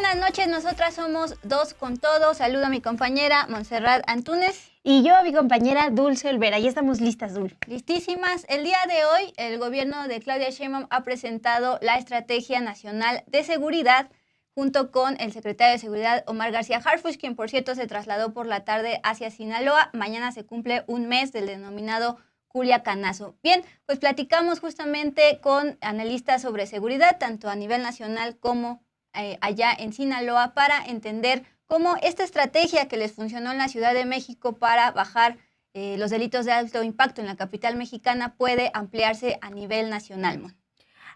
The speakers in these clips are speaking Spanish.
buenas noches, nosotras somos Dos con Todo. Saludo a mi compañera Montserrat Antúnez. Y yo a mi compañera Dulce Olvera. Ya estamos listas, Dul. Listísimas. El día de hoy, el gobierno de Claudia Sheinbaum ha presentado la Estrategia Nacional de Seguridad junto con el secretario de Seguridad, Omar García Harfuch, quien por cierto se trasladó por la tarde hacia Sinaloa. Mañana se cumple un mes del denominado Culiacanazo. Bien, pues platicamos justamente con analistas sobre seguridad, tanto a nivel nacional como allá en Sinaloa, para entender cómo esta estrategia que les funcionó en la Ciudad de México para bajar los delitos de alto impacto en la capital mexicana puede ampliarse a nivel nacional, Mon.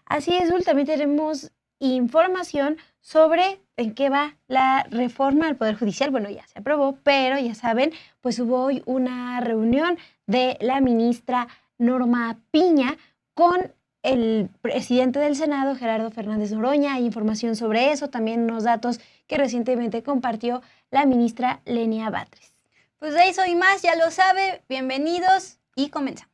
Así es, Dul. También tenemos información sobre en qué va la reforma al Poder Judicial. Bueno, ya se aprobó, pero ya saben, pues hubo hoy una reunión de la ministra Norma Piña con el presidente del Senado, Gerardo Fernández Noroña. Hay información sobre eso, también unos datos que recientemente compartió la ministra Lenia Batres. Pues de eso y más, ya lo sabe. Bienvenidos y comenzamos.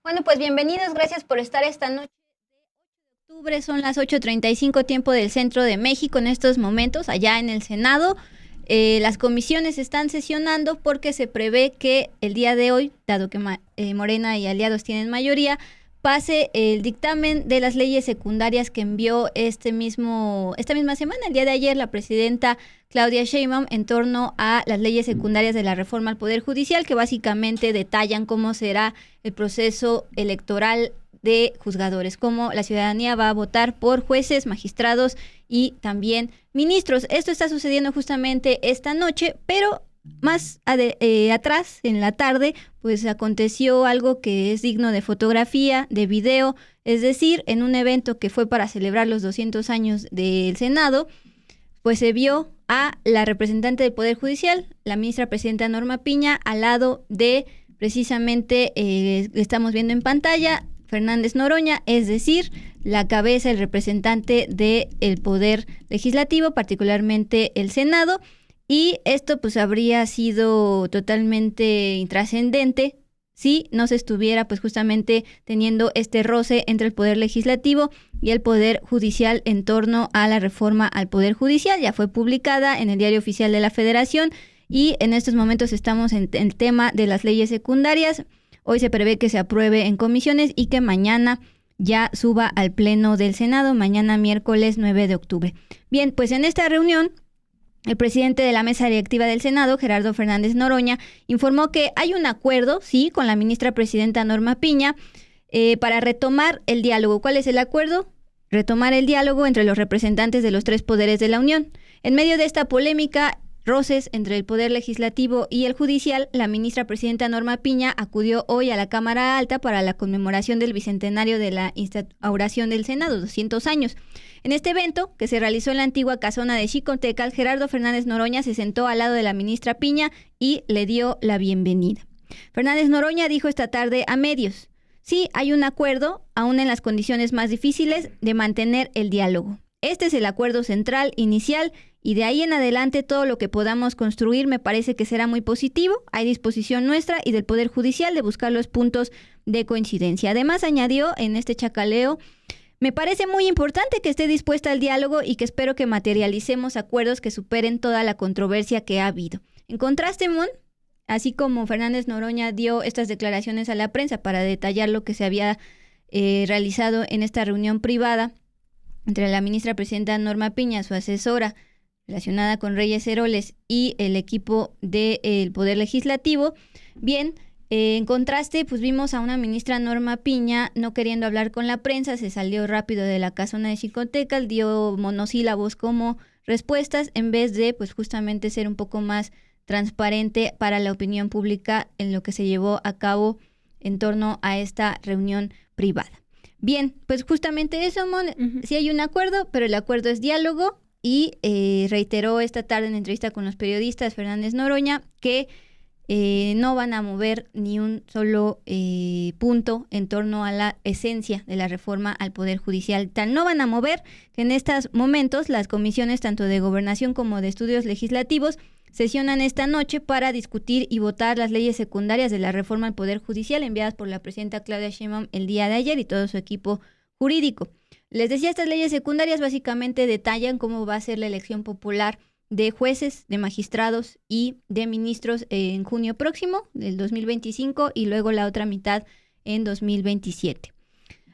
Bueno, pues bienvenidos, gracias por estar esta noche. De 8 de octubre, son las 8:35 tiempo del centro de México en estos momentos, allá en el Senado. Las comisiones están sesionando porque se prevé que el día de hoy, dado que Morena y aliados tienen mayoría, pase el dictamen de las leyes secundarias que envió esta misma semana, el día de ayer, la presidenta Claudia Sheinbaum en torno a las leyes secundarias de la reforma al Poder Judicial, que básicamente detallan cómo será el proceso electoral de juzgadores, cómo la ciudadanía va a votar por jueces, magistrados y también ministros. Esto está sucediendo justamente esta noche, pero más atrás, en la tarde, pues aconteció algo que es digno de fotografía, de video, es decir, en un evento que fue para celebrar los 200 años del Senado, pues se vio a la representante del Poder Judicial, la ministra presidenta Norma Piña, al lado de precisamente, estamos viendo en pantalla, Fernández Noroña, es decir, la cabeza, el representante del Poder Legislativo, particularmente el Senado. Y esto pues habría sido totalmente intrascendente si no se estuviera pues justamente teniendo este roce entre el Poder Legislativo y el Poder Judicial en torno a la reforma al Poder Judicial. Ya fue publicada en el Diario Oficial de la Federación y en estos momentos estamos en el tema de las leyes secundarias. Hoy se prevé que se apruebe en comisiones y que mañana ya suba al Pleno del Senado, mañana miércoles 9 de octubre. Bien, pues en esta reunión, el presidente de la mesa directiva del Senado, Gerardo Fernández Noroña, informó que hay un acuerdo, sí, con la ministra presidenta Norma Piña, para retomar el diálogo. ¿Cuál es el acuerdo? Retomar el diálogo entre los representantes de los tres poderes de la Unión. En medio de esta polémica, roces entre el Poder Legislativo y el Judicial, la ministra presidenta Norma Piña acudió hoy a la Cámara Alta para la conmemoración del bicentenario de la instauración del Senado, 200 años. En este evento, que se realizó en la antigua casona de Xicotecal, Gerardo Fernández Noroña se sentó al lado de la ministra Piña y le dio la bienvenida. Fernández Noroña dijo esta tarde a medios: sí, hay un acuerdo, aún en las condiciones más difíciles, de mantener el diálogo. Este es el acuerdo central, inicial, y de ahí en adelante todo lo que podamos construir me parece que será muy positivo. Hay disposición nuestra y del Poder Judicial de buscar los puntos de coincidencia. Además, añadió en este chacaleo: me parece muy importante que esté dispuesta al diálogo y que espero que materialicemos acuerdos que superen toda la controversia que ha habido. En contraste, Mon, así como Fernández Noroña dio estas declaraciones a la prensa para detallar lo que se había realizado en esta reunión privada entre la ministra presidenta Norma Piña, su asesora relacionada con Reyes Heroles y el equipo del Poder Legislativo. Bien, en contraste, pues vimos a una ministra Norma Piña no queriendo hablar con la prensa, se salió rápido de la casona de Xicotecas, dio monosílabos como respuestas en vez de pues justamente ser un poco más transparente para la opinión pública en lo que se llevó a cabo en torno a esta reunión privada. Bien, pues justamente eso, Mon, sí hay un acuerdo, pero el acuerdo es diálogo y reiteró esta tarde en entrevista con los periodistas Fernández Noroña que no van a mover ni un solo punto en torno a la esencia de la reforma al Poder Judicial. Tan no van a mover que en estos momentos las comisiones tanto de Gobernación como de Estudios Legislativos sesionan esta noche para discutir y votar las leyes secundarias de la reforma al Poder Judicial enviadas por la presidenta Claudia Sheinbaum el día de ayer y todo su equipo jurídico. Les decía, estas leyes secundarias básicamente detallan cómo va a ser la elección popular de jueces, de magistrados y de ministros en junio próximo del 2025 y luego la otra mitad en 2027.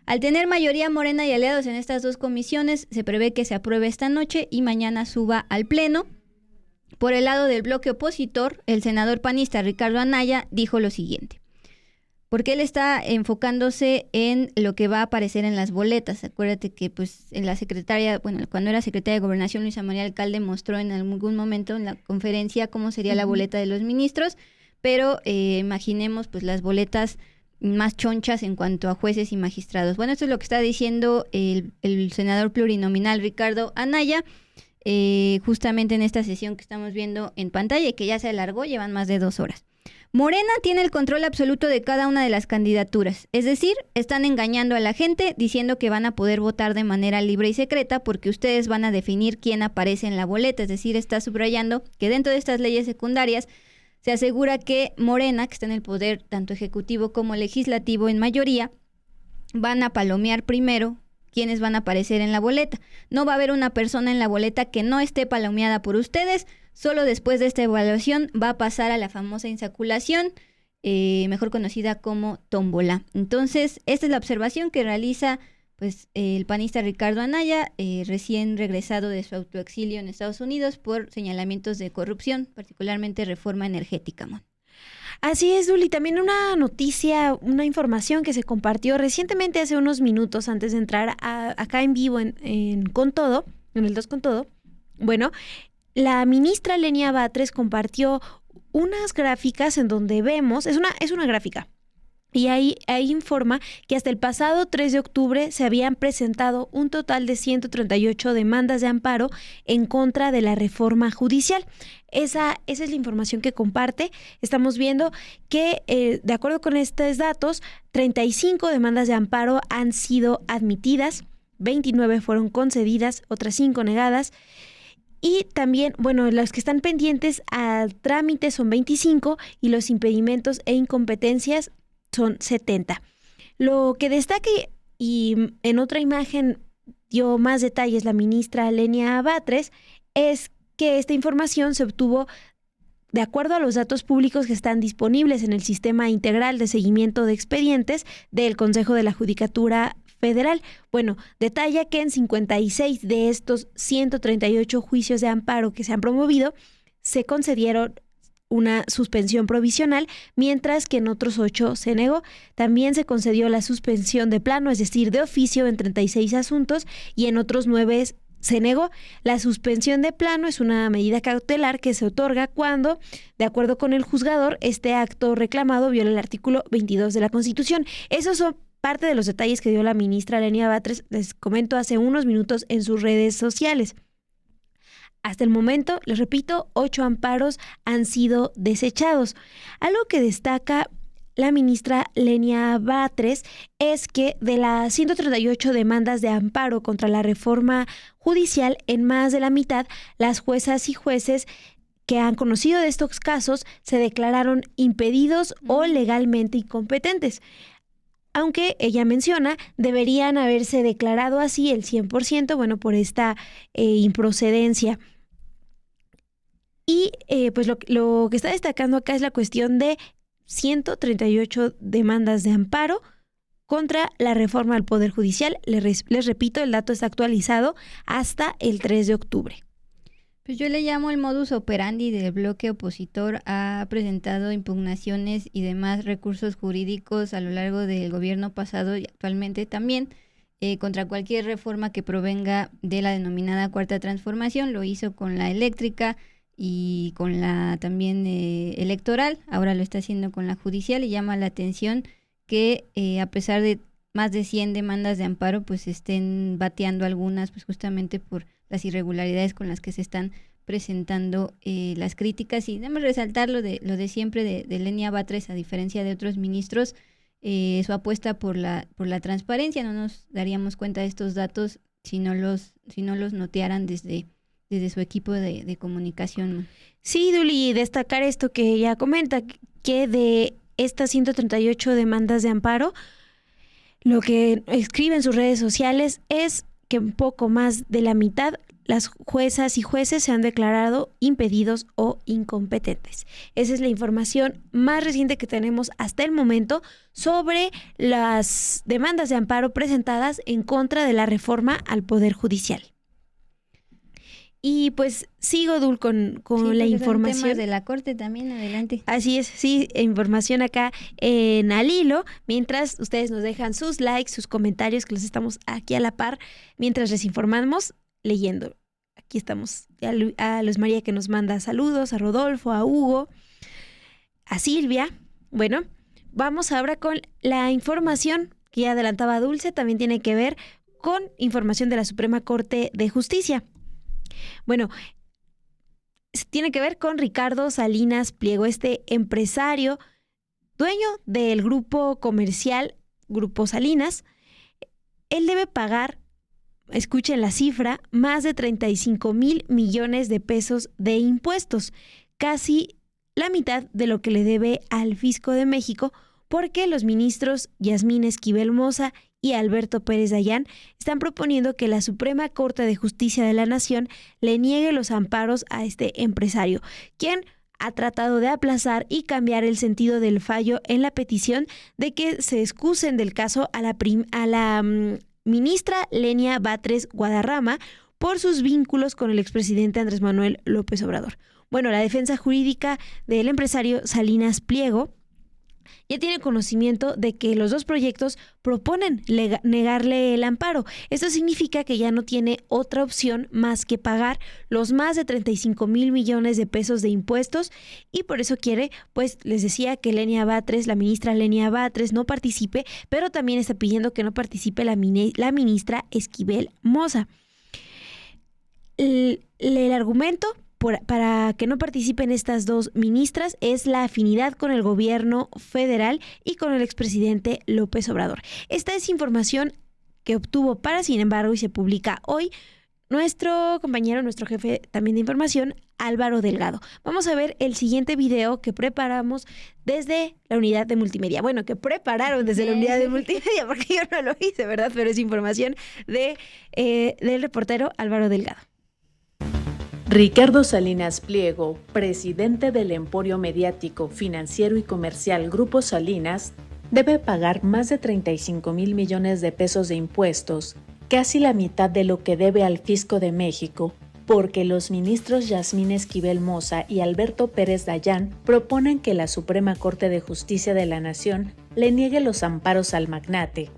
Al tener mayoría Morena y aliados en estas dos comisiones, se prevé que se apruebe esta noche y mañana suba al Pleno. Por el lado del bloque opositor, el senador panista Ricardo Anaya dijo lo siguiente, porque él está enfocándose en lo que va a aparecer en las boletas. Acuérdate que pues en la secretaria, bueno, cuando era secretaria de Gobernación, Luisa María Alcalde mostró en algún momento en la conferencia cómo sería la boleta de los ministros, pero imaginemos pues las boletas más chonchas en cuanto a jueces y magistrados. Bueno, esto es lo que está diciendo el senador plurinominal Ricardo Anaya, justamente en esta sesión que estamos viendo en pantalla y que ya se alargó, llevan más de 2 horas. Morena tiene el control absoluto de cada una de las candidaturas, es decir, están engañando a la gente diciendo que van a poder votar de manera libre y secreta porque ustedes van a definir quién aparece en la boleta, es decir, está subrayando que dentro de estas leyes secundarias se asegura que Morena, que está en el poder tanto ejecutivo como legislativo en mayoría, van a palomear primero quiénes van a aparecer en la boleta. No va a haber una persona en la boleta que no esté palomeada por ustedes. Solo después de esta evaluación va a pasar a la famosa insaculación, mejor conocida como tómbola. Entonces, esta es la observación que realiza pues el panista Ricardo Anaya, recién regresado de su autoexilio en Estados Unidos por señalamientos de corrupción, particularmente reforma energética, Mon. Así es, Duli. También una noticia, una información que se compartió recientemente hace unos minutos antes de entrar acá en vivo en Con Todo, en el 2 con Todo. Bueno, la ministra Lenia Batres compartió unas gráficas en donde vemos, es una gráfica, y ahí informa que hasta el pasado 3 de octubre se habían presentado un total de 138 demandas de amparo en contra de la reforma judicial. Esa es la información que comparte. Estamos viendo que, de acuerdo con estos datos, 35 demandas de amparo han sido admitidas, 29 fueron concedidas, otras 5 negadas. Y también, bueno, los que están pendientes al trámite son 25 y los impedimentos e incompetencias son 70. Lo que destaca, y en otra imagen dio más detalles la ministra Lenia Batres, es que esta información se obtuvo de acuerdo a los datos públicos que están disponibles en el Sistema Integral de Seguimiento de Expedientes del Consejo de la Judicatura Federal. Bueno, detalla que en 56 de estos 138 juicios de amparo que se han promovido, se concedieron una suspensión provisional, mientras que en otros 8 se negó. También se concedió la suspensión de plano, es decir, de oficio en 36 asuntos, y en otros 9 se negó. La suspensión de plano es una medida cautelar que se otorga cuando, de acuerdo con el juzgador, este acto reclamado viola el artículo 22 de la Constitución. Esos son parte de los detalles que dio la ministra Lenia Batres, les comento, hace unos minutos en sus redes sociales. Hasta el momento, les repito, 8 amparos han sido desechados. Algo que destaca la ministra Lenia Batres es que de las 138 demandas de amparo contra la reforma judicial, en más de la mitad, las juezas y jueces que han conocido de estos casos se declararon impedidos o legalmente incompetentes. Aunque ella menciona, deberían haberse declarado así el 100%, bueno, por esta improcedencia. Y pues lo que está destacando acá es la cuestión de 138 demandas de amparo contra la reforma al Poder Judicial. Les repito, el dato está actualizado hasta el 3 de octubre. Pues yo le llamo el modus operandi del bloque opositor. Ha presentado impugnaciones y demás recursos jurídicos a lo largo del gobierno pasado y actualmente también contra cualquier reforma que provenga de la denominada Cuarta Transformación. Lo hizo con la eléctrica y con la también electoral. Ahora lo está haciendo con la judicial y llama la atención que a pesar de más de 100 demandas de amparo, pues estén bateando algunas, pues justamente por las irregularidades con las que se están presentando las críticas. Y déjame resaltar lo de siempre de Lenia Batres, a diferencia de otros ministros, su apuesta por la transparencia. No nos daríamos cuenta de estos datos si no los notearan desde su equipo de comunicación. Sí, Duli, destacar esto que ella comenta, que de estas 138 demandas de amparo, lo que escribe en sus redes sociales es que un poco más de la mitad las juezas y jueces se han declarado impedidos o incompetentes. Esa es la información más reciente que tenemos hasta el momento sobre las demandas de amparo presentadas en contra de la reforma al Poder Judicial. Y pues sigo, Dul, con la información. Temas de la Corte también, adelante. Así es, sí, información acá en Al Hilo, mientras ustedes nos dejan sus likes, sus comentarios, que los estamos aquí a la par, mientras les informamos, leyendo. Aquí estamos a Luz María, que nos manda saludos, a Rodolfo, a Hugo, a Silvia. Bueno, vamos ahora con la información que ya adelantaba Dulce, también tiene que ver con información de la Suprema Corte de Justicia. Bueno, tiene que ver con Ricardo Salinas Pliego, este empresario, dueño del grupo comercial Grupo Salinas. Él debe pagar, escuchen la cifra, más de 35,000 millones de pesos de impuestos, casi la mitad de lo que le debe al Fisco de México, porque los ministros Yasmín Esquivel Moza y Alberto Pérez Dayán están proponiendo que la Suprema Corte de Justicia de la Nación le niegue los amparos a este empresario, quien ha tratado de aplazar y cambiar el sentido del fallo en la petición de que se excusen del caso a la ministra Lenia Batres Guadarrama por sus vínculos con el expresidente Andrés Manuel López Obrador. Bueno, la defensa jurídica del empresario Salinas Pliego ya tiene conocimiento de que los dos proyectos proponen negarle el amparo. Esto significa que ya no tiene otra opción más que pagar los más de 35,000 millones de pesos de impuestos, y por eso quiere, pues les decía, que Lenia Batres, la ministra Lenia Batres, no participe, pero también está pidiendo que no participe la ministra Esquivel Moza. El argumento para que no participen estas dos ministras es la afinidad con el gobierno federal y con el expresidente López Obrador. Esta es información que obtuvo Sin Embargo y se publica hoy nuestro compañero, nuestro jefe también de información, Álvaro Delgado. Vamos a ver el siguiente video que preparamos desde la unidad de multimedia. Bueno, que prepararon desde la unidad de multimedia, porque yo no lo hice, ¿verdad? Pero es información del reportero Álvaro Delgado. Ricardo Salinas Pliego, presidente del emporio mediático, financiero y comercial Grupo Salinas, debe pagar más de 35,000 millones de pesos de impuestos, casi la mitad de lo que debe al Fisco de México, porque los ministros Yasmín Esquivel Moza y Alberto Pérez Dayán proponen que la Suprema Corte de Justicia de la Nación le niegue los amparos al magnate,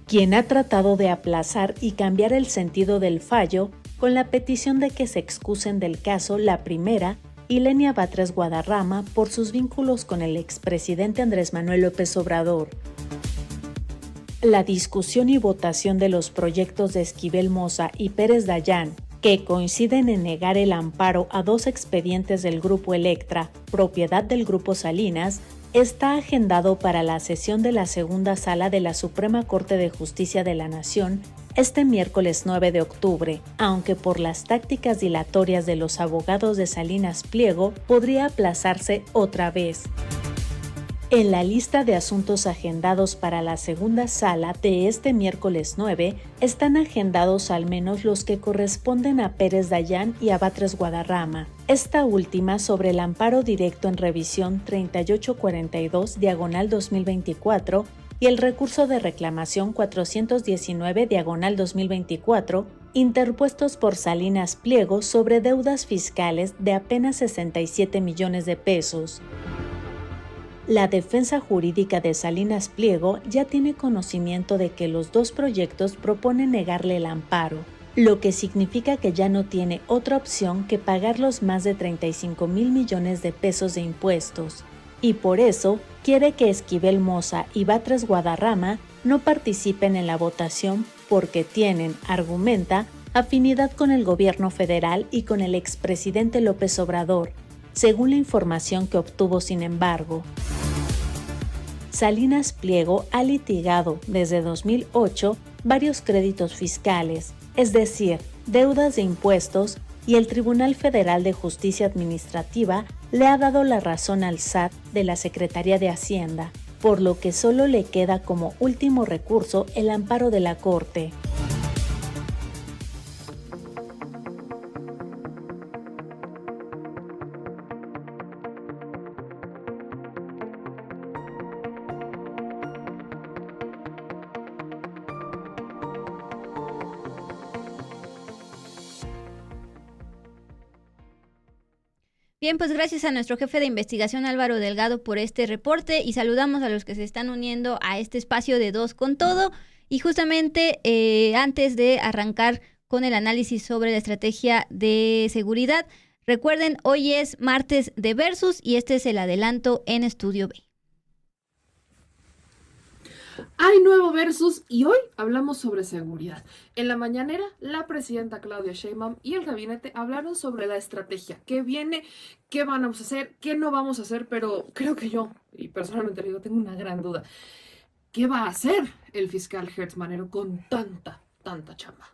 quien ha tratado de aplazar y cambiar el sentido del fallo con la petición de que se excusen del caso la primera y Lenia Batres Guadarrama por sus vínculos con el expresidente Andrés Manuel López Obrador. La discusión y votación de los proyectos de Esquivel Moza y Pérez Dayán, que coinciden en negar el amparo a dos expedientes del Grupo Electra, propiedad del Grupo Salinas, está agendado para la sesión de la segunda sala de la Suprema Corte de Justicia de la Nación este miércoles 9 de octubre, aunque por las tácticas dilatorias de los abogados de Salinas Pliego podría aplazarse otra vez. En la lista de asuntos agendados para la segunda sala de este miércoles 9 están agendados al menos los que corresponden a Pérez Dayán y a Batres Guadarrama, esta última sobre el amparo directo en revisión 3842/2024 y el recurso de reclamación 419/2024, interpuestos por Salinas Pliego sobre deudas fiscales de apenas 67 millones de pesos. La defensa jurídica de Salinas Pliego ya tiene conocimiento de que los dos proyectos proponen negarle el amparo, lo que significa que ya no tiene otra opción que pagar los más de 35 mil millones de pesos de impuestos, y por eso quiere que Esquivel Moza y Batres Guadarrama no participen en la votación porque tienen, argumenta, afinidad con el gobierno federal y con el expresidente López Obrador, según la información que obtuvo. Sin embargo, Salinas Pliego ha litigado desde 2008 varios créditos fiscales, es decir, deudas de impuestos, y el Tribunal Federal de Justicia Administrativa le ha dado la razón al SAT de la Secretaría de Hacienda, por lo que solo le queda como último recurso el amparo de la Corte. Bien, pues gracias a nuestro jefe de investigación Álvaro Delgado por este reporte y saludamos a los que se están uniendo a este espacio de Dos con Todo. Y justamente antes de arrancar con el análisis sobre la estrategia de seguridad, recuerden, hoy es martes de Versus y este es el adelanto en Estudio B. Hay nuevo Versus y hoy hablamos sobre seguridad. En la mañanera, la presidenta Claudia Sheinbaum y el gabinete hablaron sobre la estrategia, qué viene, qué vamos a hacer, qué no vamos a hacer, pero creo que yo, y personalmente digo, tengo una gran duda. ¿Qué va a hacer el fiscal Hertz Manero con tanta chamba?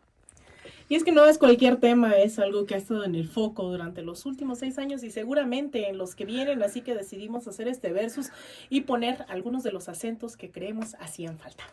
Y es que no es cualquier tema, es algo que ha estado en el foco durante los últimos 6 años y seguramente en los que vienen, así que decidimos hacer este versus y poner algunos de los acentos que creemos hacían falta.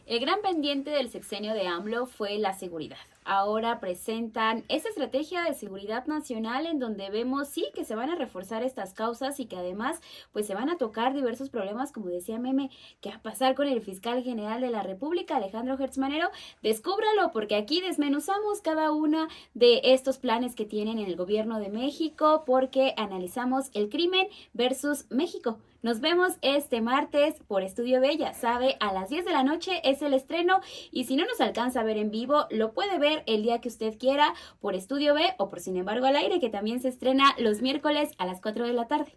El gran pendiente del sexenio de AMLO fue la seguridad. Ahora presentan esa estrategia de seguridad nacional en donde vemos, sí, que se van a reforzar estas causas y que además pues se van a tocar diversos problemas, como decía Meme, ¿qué va a pasar con el fiscal general de la República, Alejandro Hertz Manero? Descúbralo, porque aquí desmenuzamos cada uno de estos planes que tienen en el gobierno de México, porque analizamos el crimen versus México. Nos vemos este martes por Estudio B, ya sabe, a las 10 de la noche es el estreno y si no nos alcanza a ver en vivo, lo puede ver el día que usted quiera por Estudio B o por Sin embargo al aire, que también se estrena los miércoles a las 4 de la tarde.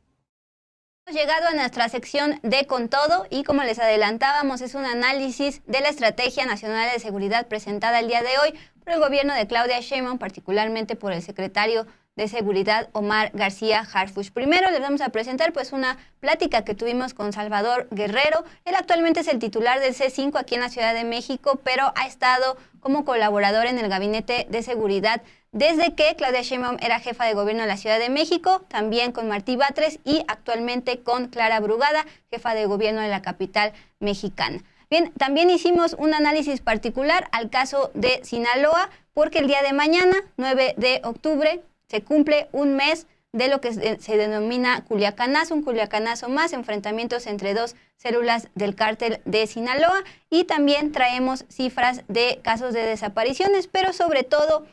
Hemos llegado a nuestra sección de Con Todo y como les adelantábamos es un análisis de la Estrategia Nacional de Seguridad presentada el día de hoy por el gobierno de Claudia Sheinbaum, particularmente por el secretario de Seguridad Omar García Harfuch. Primero les vamos a presentar pues una plática que tuvimos con Salvador Guerrero. Él actualmente es el titular del C5 aquí en la Ciudad de México, pero ha estado como colaborador en el Gabinete de Seguridad desde que Claudia Sheinbaum era jefa de gobierno de la Ciudad de México, también con Martí Batres y actualmente con Clara Brugada, jefa de gobierno de la capital mexicana. Bien, también hicimos un análisis particular al caso de Sinaloa, porque el día de mañana, 9 de octubre, se cumple un mes de lo que se denomina Culiacanazo, un Culiacanazo más, enfrentamientos entre dos células del cártel de Sinaloa, y también traemos cifras de casos de desapariciones, pero sobre todo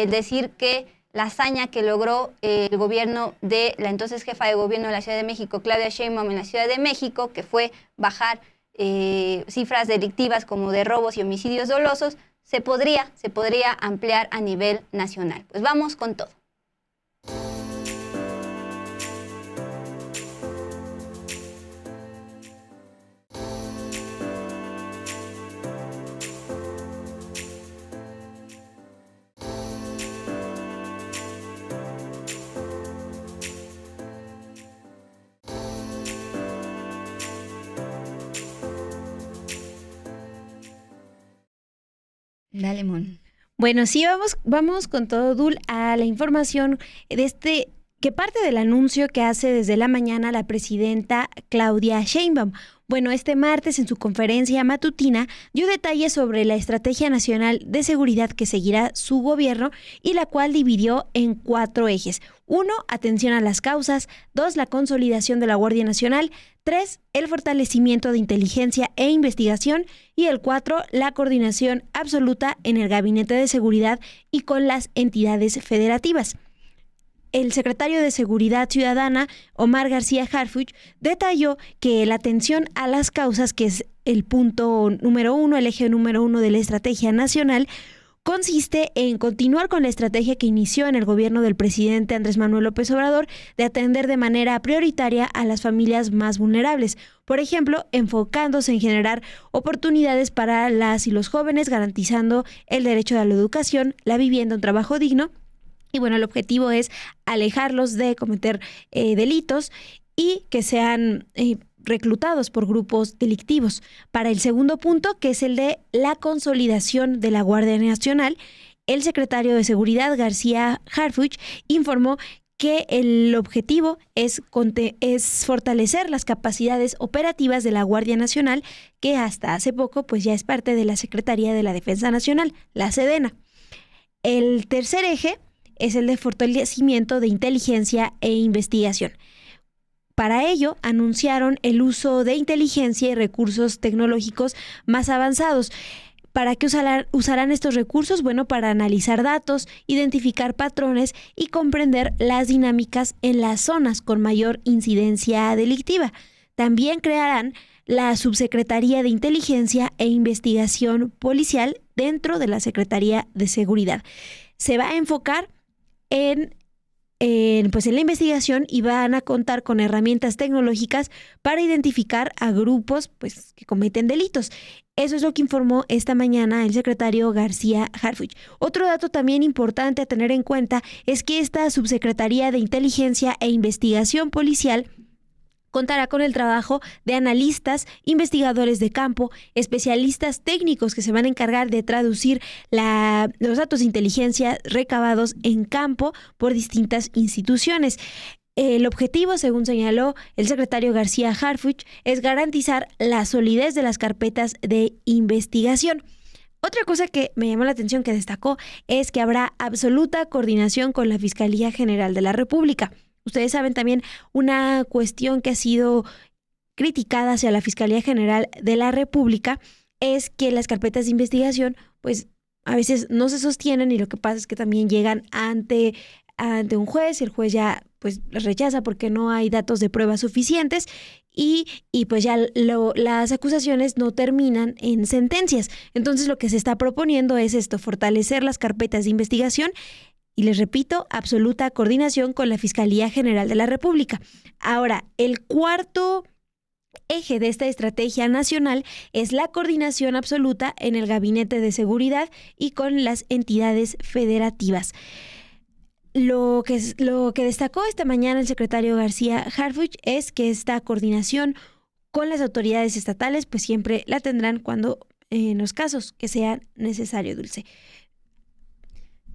decir que la hazaña que logró el gobierno de la entonces jefa de gobierno de la Ciudad de México, Claudia Sheinbaum, en la Ciudad de México, que fue bajar cifras delictivas como de robos y homicidios dolosos, se podría ampliar a nivel nacional. Pues vamos con todo. Dale, Mon. Bueno, sí, vamos con todo, Dul, a la información de que parte del anuncio que hace desde la mañana la presidenta Claudia Sheinbaum. Bueno, este martes en su conferencia matutina dio detalles sobre la Estrategia Nacional de Seguridad que seguirá su gobierno y la cual dividió en 4 ejes. 1, atención a las causas. 2, la consolidación de la Guardia Nacional. 3, el fortalecimiento de inteligencia e investigación. Y el 4, la coordinación absoluta en el Gabinete de Seguridad y con las entidades federativas. El secretario de Seguridad Ciudadana, Omar García Harfuch, detalló que la atención a las causas, que es el punto número 1, el eje número 1 de la Estrategia Nacional, consiste en continuar con la estrategia que inició en el gobierno del presidente Andrés Manuel López Obrador de atender de manera prioritaria a las familias más vulnerables. Por ejemplo, enfocándose en generar oportunidades para las y los jóvenes, garantizando el derecho a la educación, la vivienda, un trabajo digno. Y bueno, el objetivo es alejarlos de cometer delitos y que sean reclutados por grupos delictivos. Para el segundo punto, que es el de la consolidación de la Guardia Nacional, el secretario de Seguridad, García Harfuch, informó que el objetivo es fortalecer las capacidades operativas de la Guardia Nacional, que hasta hace poco pues ya es parte de la Secretaría de la Defensa Nacional, la Sedena. El tercer eje es el de fortalecimiento de inteligencia e investigación. Para ello, anunciaron el uso de inteligencia y recursos tecnológicos más avanzados. ¿Para qué usarán estos recursos? Bueno, para analizar datos, identificar patrones y comprender las dinámicas en las zonas con mayor incidencia delictiva. También crearán la Subsecretaría de Inteligencia e Investigación Policial dentro de la Secretaría de Seguridad. Se va a enfocar en la investigación y van a contar con herramientas tecnológicas para identificar a grupos pues, que cometen delitos. Eso es lo que informó esta mañana el secretario García Harfuch. Otro dato también importante a tener en cuenta es que esta Subsecretaría de Inteligencia e Investigación Policial contará con el trabajo de analistas, investigadores de campo, especialistas técnicos que se van a encargar de traducir los datos de inteligencia recabados en campo por distintas instituciones. El objetivo, según señaló el secretario García Harfuch, es garantizar la solidez de las carpetas de investigación. Otra cosa que me llamó la atención, que destacó, es que habrá absoluta coordinación con la Fiscalía General de la República. Ustedes saben también una cuestión que ha sido criticada hacia la Fiscalía General de la República es que las carpetas de investigación pues a veces no se sostienen y lo que pasa es que también llegan ante un juez y el juez ya pues las rechaza porque no hay datos de prueba suficientes y pues ya las acusaciones no terminan en sentencias. Entonces lo que se está proponiendo es esto, fortalecer las carpetas de investigación. Y les repito, absoluta coordinación con la Fiscalía General de la República. Ahora, el cuarto eje de esta estrategia nacional es la coordinación absoluta en el Gabinete de Seguridad y con las entidades federativas. Lo que destacó esta mañana el secretario García Harfuch es que esta coordinación con las autoridades estatales pues siempre la tendrán cuando en los casos que sea necesario, Dulce.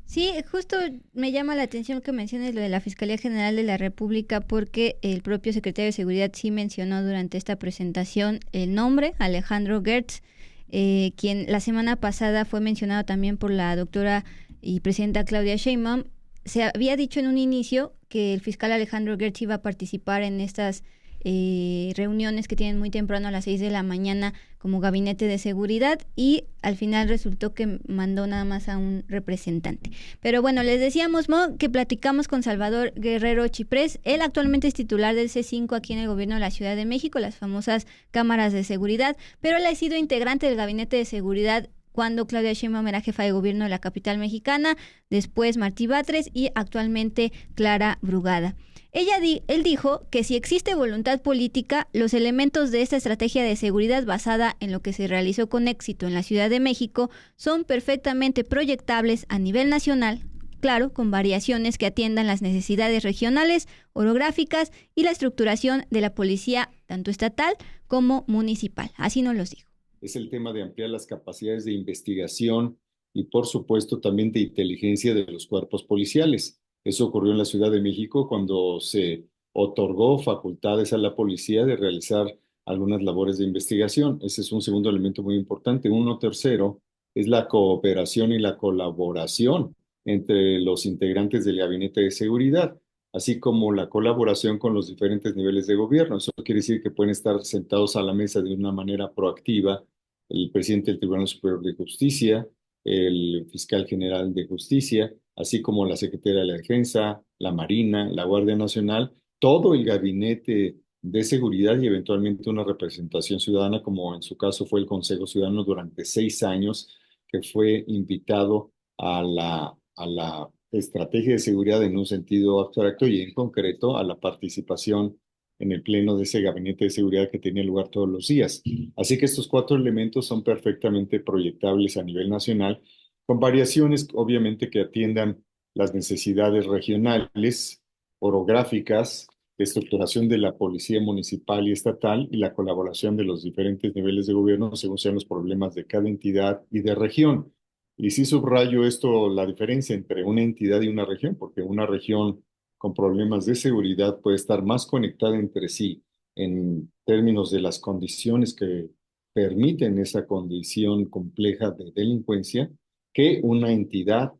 Sí, justo me llama la atención que menciones lo de la Fiscalía General de la República porque el propio secretario de Seguridad sí mencionó durante esta presentación el nombre, Alejandro Gertz, quien la semana pasada fue mencionado también por la doctora y presidenta Claudia Sheinbaum. Se había dicho en un inicio que el fiscal Alejandro Gertz iba a participar en estas reuniones que tienen muy temprano a las 6 de la mañana como gabinete de seguridad y al final resultó que mandó nada más a un representante. Pero bueno, les decíamos, Mo, que platicamos con Salvador Guerrero Chiprés. Él actualmente es titular del C5 aquí en el gobierno de la Ciudad de México, las famosas cámaras de seguridad, pero él ha sido integrante del gabinete de seguridad cuando Claudia Sheinbaum era jefa de gobierno de la capital mexicana, después Martí Batres y actualmente Clara Brugada. Él dijo que si existe voluntad política, los elementos de esta estrategia de seguridad basada en lo que se realizó con éxito en la Ciudad de México son perfectamente proyectables a nivel nacional, claro, con variaciones que atiendan las necesidades regionales, orográficas y la estructuración de la policía, tanto estatal como municipal. Así nos los dijo. Es el tema de ampliar las capacidades de investigación y, por supuesto, también de inteligencia de los cuerpos policiales. Eso ocurrió en la Ciudad de México cuando se otorgó facultades a la policía de realizar algunas labores de investigación. Ese es un segundo elemento muy importante. Uno tercero es la cooperación y la colaboración entre los integrantes del Gabinete de Seguridad, así como la colaboración con los diferentes niveles de gobierno. Eso quiere decir que pueden estar sentados a la mesa de una manera proactiva el presidente del Tribunal Superior de Justicia, el fiscal general de Justicia, así como la Secretaría de la Defensa, la Marina, la Guardia Nacional, todo el gabinete de seguridad y eventualmente una representación ciudadana, como en su caso fue el Consejo Ciudadano durante 6 años, que fue invitado a la estrategia de seguridad en un sentido abstracto y en concreto a la participación en el pleno de ese gabinete de seguridad que tenía lugar todos los días. Así que estos 4 elementos son perfectamente proyectables a nivel nacional, con variaciones obviamente que atiendan las necesidades regionales, orográficas, de estructuración de la policía municipal y estatal y la colaboración de los diferentes niveles de gobierno según sean los problemas de cada entidad y de región. Y sí subrayo esto, la diferencia entre una entidad y una región, porque una región con problemas de seguridad puede estar más conectada entre sí en términos de las condiciones que permiten esa condición compleja de delincuencia que una entidad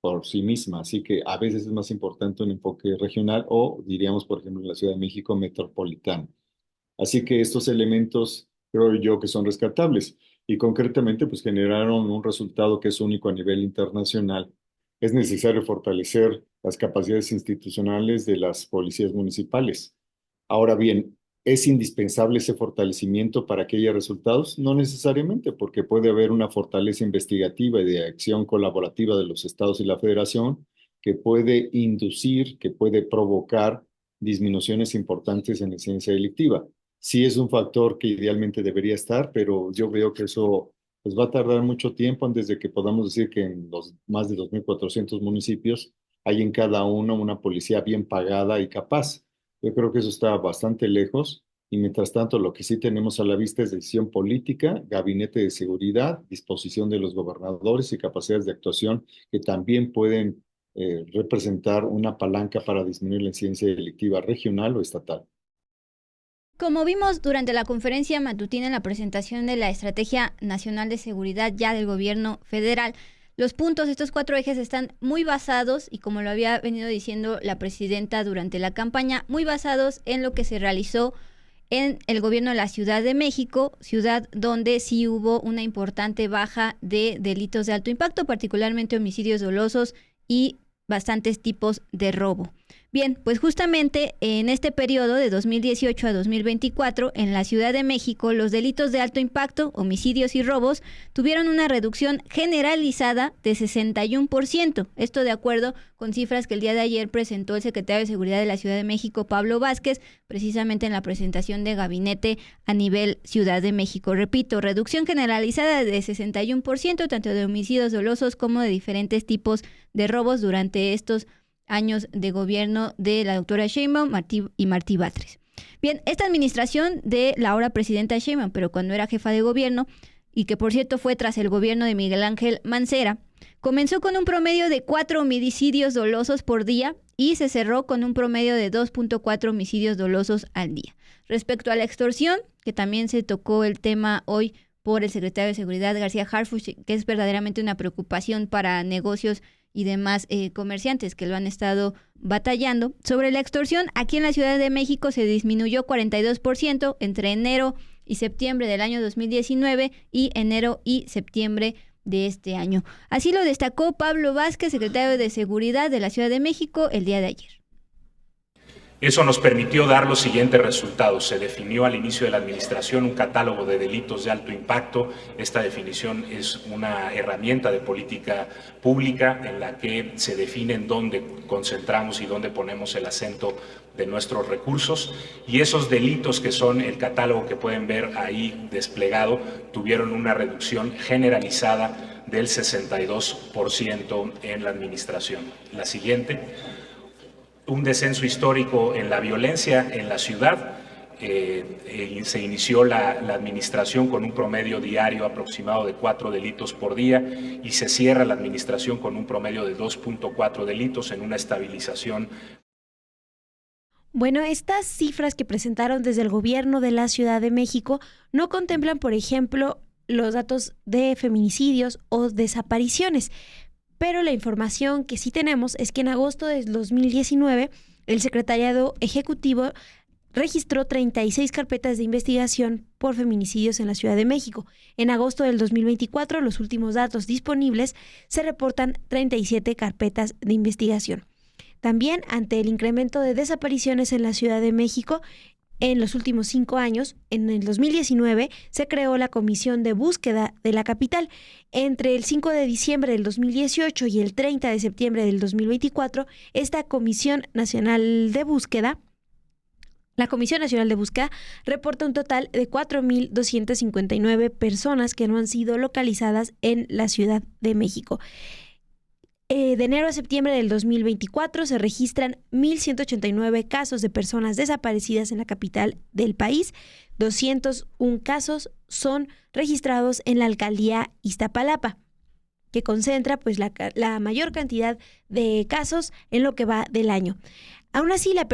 por sí misma. Así que a veces es más importante un enfoque regional o diríamos, por ejemplo, en la Ciudad de México metropolitano. Así que estos elementos creo yo que son rescatables y concretamente pues generaron un resultado que es único a nivel internacional. Es necesario fortalecer las capacidades institucionales de las policías municipales. Ahora bien, ¿es indispensable ese fortalecimiento para que haya resultados? No necesariamente, porque puede haber una fortaleza investigativa y de acción colaborativa de los estados y la federación que puede inducir, que puede provocar disminuciones importantes en la incidencia delictiva. Sí es un factor que idealmente debería estar, pero yo veo que eso pues, va a tardar mucho tiempo antes de que podamos decir que en los más de 2.400 municipios hay en cada uno una policía bien pagada y capaz. Yo creo que eso está bastante lejos y mientras tanto lo que sí tenemos a la vista es decisión política, gabinete de seguridad, disposición de los gobernadores y capacidades de actuación que también pueden representar una palanca para disminuir la incidencia delictiva regional o estatal. Como vimos durante la conferencia matutina en la presentación de la Estrategia Nacional de Seguridad ya del gobierno federal, los puntos, estos 4 ejes están muy basados, y como lo había venido diciendo la presidenta durante la campaña, muy basados en lo que se realizó en el gobierno de la Ciudad de México, ciudad donde sí hubo una importante baja de delitos de alto impacto, particularmente homicidios dolosos y bastantes tipos de robo. Bien, pues justamente en este periodo de 2018 a 2024, en la Ciudad de México, los delitos de alto impacto, homicidios y robos, tuvieron una reducción generalizada de 61%. Esto de acuerdo con cifras que el día de ayer presentó el secretario de Seguridad de la Ciudad de México, Pablo Vázquez, precisamente en la presentación de gabinete a nivel Ciudad de México. Repito, reducción generalizada de 61%, tanto de homicidios dolosos como de diferentes tipos de robos durante estos años de gobierno de la doctora Sheinbaum y Martí Batres. Bien, esta administración de la ahora presidenta Sheinbaum, pero cuando era jefa de gobierno, y que por cierto fue tras el gobierno de Miguel Ángel Mancera, comenzó con un promedio de 4 homicidios dolosos por día y se cerró con un promedio de 2.4 homicidios dolosos al día. Respecto a la extorsión, que también se tocó el tema hoy por el secretario de Seguridad García Harfuch, que es verdaderamente una preocupación para negocios y demás comerciantes que lo han estado batallando. Sobre la extorsión, aquí en la Ciudad de México se disminuyó 42% entre enero y septiembre del año 2019 y enero y septiembre de este año. Así lo destacó Pablo Vázquez, secretario de Seguridad de la Ciudad de México, el día de ayer. Eso nos permitió dar los siguientes resultados. Se definió al inicio de la administración un catálogo de delitos de alto impacto. Esta definición es una herramienta de política pública en la que se define en dónde concentramos y dónde ponemos el acento de nuestros recursos. Y esos delitos que son el catálogo que pueden ver ahí desplegado tuvieron una reducción generalizada del 62% en la administración. La siguiente. Un descenso histórico en la violencia en la ciudad. Se inició la administración con un promedio diario aproximado de 4 delitos por día y se cierra la administración con un promedio de 2.4 delitos en una estabilización. Bueno, estas cifras que presentaron desde el gobierno de la Ciudad de México no contemplan, por ejemplo, los datos de feminicidios o desapariciones, pero la información que sí tenemos es que en agosto del 2019 el Secretariado Ejecutivo registró 36 carpetas de investigación por feminicidios en la Ciudad de México. En agosto del 2024, los últimos datos disponibles, se reportan 37 carpetas de investigación. También, ante el incremento de desapariciones en la Ciudad de México, en los últimos 5 años, en el 2019, se creó la Comisión de Búsqueda de la capital. Entre el 5 de diciembre del 2018 y el 30 de septiembre del 2024, esta Comisión Nacional de Búsqueda, la Comisión Nacional de Búsqueda, reporta un total de 4.259 personas que no han sido localizadas en la Ciudad de México. De enero a septiembre del 2024 se registran 1.189 casos de personas desaparecidas en la capital del país. 201 casos son registrados en la alcaldía Iztapalapa, que concentra pues la mayor cantidad de casos en lo que va del año. Aún así, la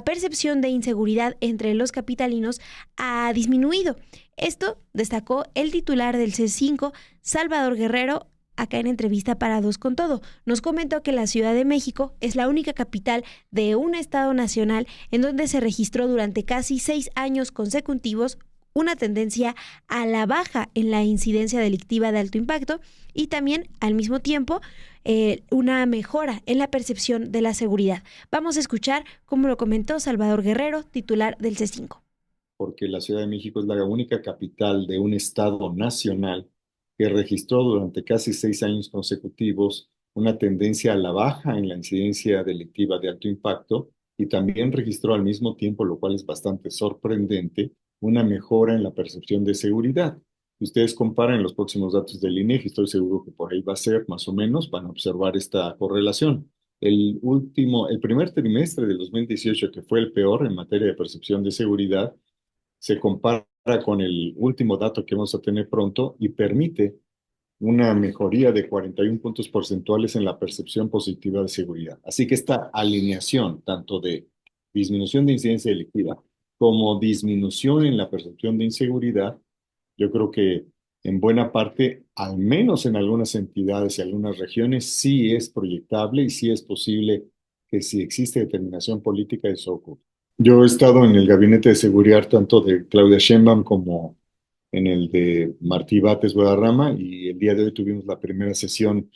percepción de inseguridad entre los capitalinos ha disminuido. Esto destacó el titular del C5, Salvador Guerrero, acá en entrevista para Dos con Todo. Nos comentó que la Ciudad de México es la única capital de un estado nacional en donde se registró durante casi 6 años consecutivos una tendencia a la baja en la incidencia delictiva de alto impacto y también, al mismo tiempo, una mejora en la percepción de la seguridad. Vamos a escuchar cómo lo comentó Salvador Guerrero, titular del C5. Porque la Ciudad de México es la única capital de un estado nacional que registró durante casi 6 años consecutivos una tendencia a la baja en la incidencia delictiva de alto impacto y también registró al mismo tiempo, lo cual es bastante sorprendente, una mejora en la percepción de seguridad. Si ustedes comparan los próximos datos del INEGI, estoy seguro que por ahí va a ser más o menos, van a observar esta correlación. El primer trimestre del 2018, que fue el peor en materia de percepción de seguridad, se compara con el último dato que vamos a tener pronto y permite una mejoría de 41 puntos porcentuales en la percepción positiva de seguridad. Así que esta alineación, tanto de disminución de incidencia delictiva como disminución en la percepción de inseguridad, yo creo que en buena parte, al menos en algunas entidades y algunas regiones, sí es proyectable y sí es posible que si existe determinación política, eso ocurra. Yo he estado en el gabinete de seguridad tanto de Claudia Sheinbaum como en el de Martí Bates Guadarrama y el día de hoy tuvimos la primera sesión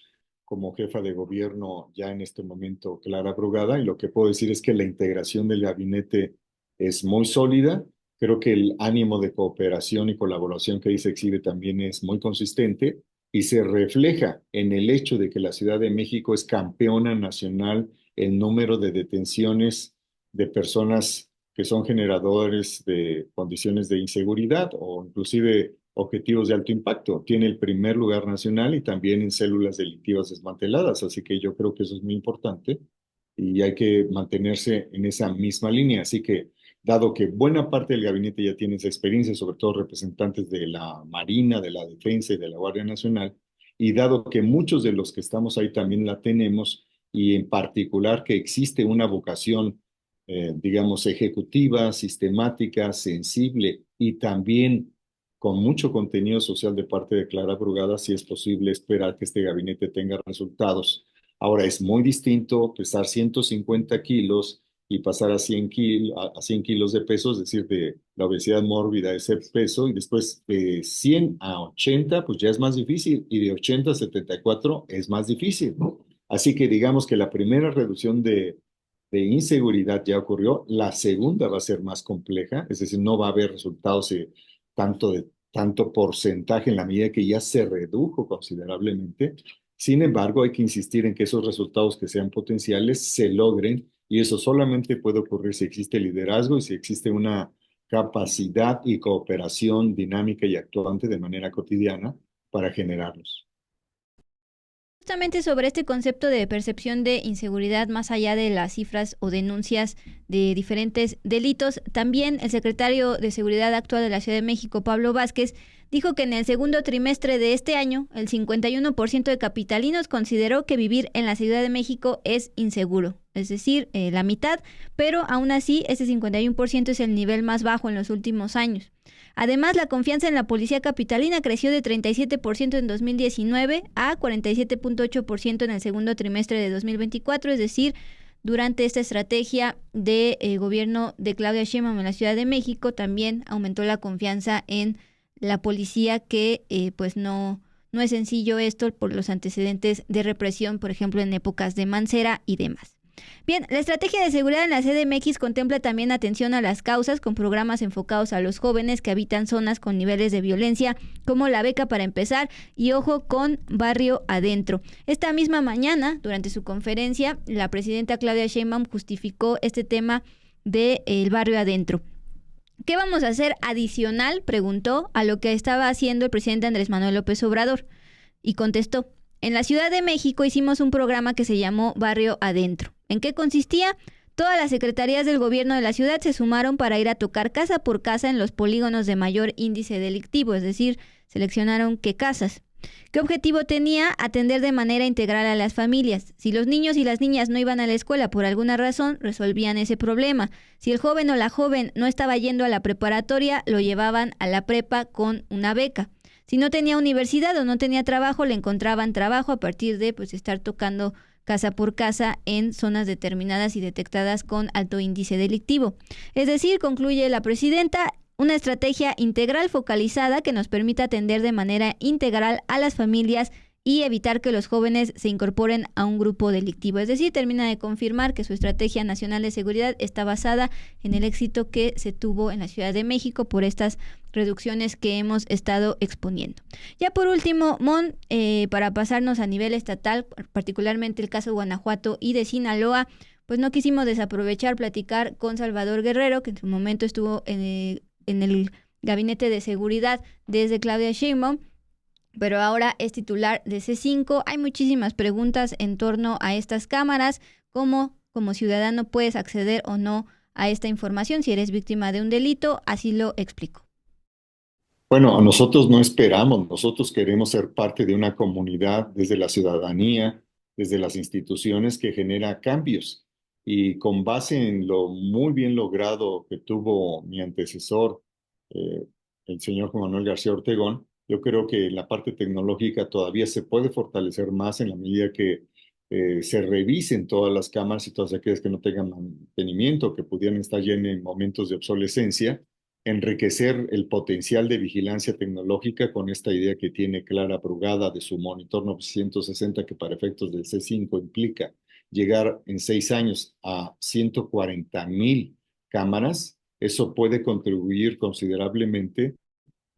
como jefa de gobierno ya en este momento Clara Brugada y lo que puedo decir es que la integración del gabinete es muy sólida. Creo que el ánimo de cooperación y colaboración que ahí se exhibe también es muy consistente y se refleja en el hecho de que la Ciudad de México es campeona nacional en número de detenciones de personas que son generadores de condiciones de inseguridad o inclusive objetivos de alto impacto. Tiene el primer lugar nacional y también en células delictivas desmanteladas, así que yo creo que eso es muy importante y hay que mantenerse en esa misma línea. Así que, dado que buena parte del gabinete ya tiene esa experiencia, sobre todo representantes de la Marina, de la Defensa y de la Guardia Nacional, y dado que muchos de los que estamos ahí también la tenemos, y en particular que existe una vocación digamos, ejecutiva, sistemática, sensible y también con mucho contenido social de parte de Clara Brugada, si es posible esperar que este gabinete tenga resultados. Ahora, es muy distinto pesar 150 kilos y pasar a 100 kilos de peso, es decir, de la obesidad mórbida, ese peso, y después de 100 a 80, pues ya es más difícil, y de 80 a 74 es más difícil, ¿no? Así que digamos que la primera reducción de inseguridad ya ocurrió, la segunda va a ser más compleja, es decir, no va a haber resultados tanto porcentaje en la medida que ya se redujo considerablemente. Sin embargo, hay que insistir en que esos resultados que sean potenciales se logren y eso solamente puede ocurrir si existe liderazgo y si existe una capacidad y cooperación dinámica y actuante de manera cotidiana para generarlos. Justamente sobre este concepto de percepción de inseguridad, más allá de las cifras o denuncias de diferentes delitos, también el secretario de Seguridad actual de la Ciudad de México, Pablo Vázquez, dijo que en el segundo trimestre de este año, el 51% de capitalinos consideró que vivir en la Ciudad de México es inseguro, es decir, la mitad, pero aún así ese 51% es el nivel más bajo en los últimos años. Además, la confianza en la policía capitalina creció de 37% en 2019 a 47.8% en el segundo trimestre de 2024, es decir, durante esta estrategia de gobierno de Claudia Sheinbaum en la Ciudad de México, también aumentó la confianza en la policía, que pues no es sencillo esto por los antecedentes de represión, por ejemplo, en épocas de Mancera y demás. Bien, la estrategia de seguridad en la CDMX contempla también atención a las causas con programas enfocados a los jóvenes que habitan zonas con niveles de violencia, como la beca para empezar y ojo con Barrio Adentro. Esta misma mañana, durante su conferencia, la presidenta Claudia Sheinbaum justificó este tema del Barrio Adentro. ¿Qué vamos a hacer adicional?, preguntó, a lo que estaba haciendo el presidente Andrés Manuel López Obrador, y contestó: en la Ciudad de México hicimos un programa que se llamó Barrio Adentro. ¿En qué consistía? Todas las secretarías del gobierno de la ciudad se sumaron para ir a tocar casa por casa en los polígonos de mayor índice delictivo, es decir, seleccionaron qué casas. ¿Qué objetivo tenía? Atender de manera integral a las familias. Si los niños y las niñas no iban a la escuela por alguna razón, resolvían ese problema. Si el joven o la joven no estaba yendo a la preparatoria, lo llevaban a la prepa con una beca. Si no tenía universidad o no tenía trabajo, le encontraban trabajo a partir de estar tocando casa por casa en zonas determinadas y detectadas con alto índice delictivo. Es decir, concluye la presidenta, una estrategia integral focalizada que nos permita atender de manera integral a las familias y evitar que los jóvenes se incorporen a un grupo delictivo. Es decir, termina de confirmar que su estrategia nacional de seguridad está basada en el éxito que se tuvo en la Ciudad de México por estas reducciones que hemos estado exponiendo. Ya por último, Mon, para pasarnos a nivel estatal, particularmente el caso de Guanajuato y de Sinaloa, pues no quisimos desaprovechar platicar con Salvador Guerrero, que en su momento estuvo en el gabinete de seguridad desde Claudia Sheinbaum, pero ahora es titular de C5. Hay muchísimas preguntas en torno a estas cámaras, cómo como ciudadano puedes acceder o no a esta información si eres víctima de un delito, así lo explico. Bueno, nosotros no esperamos, nosotros queremos ser parte de una comunidad desde la ciudadanía, desde las instituciones que genera cambios. Y con base en lo muy bien logrado que tuvo mi antecesor, el señor Juan Manuel García Ortegón, yo creo que la parte tecnológica todavía se puede fortalecer más en la medida que se revisen todas las cámaras y todas aquellas que no tengan mantenimiento, que pudieran estar ya en momentos de obsolescencia, enriquecer el potencial de vigilancia tecnológica con esta idea que tiene Clara Brugada de su monitor 960, que para efectos del C5 implica llegar en 6 años a 140,000 cámaras. Eso puede contribuir considerablemente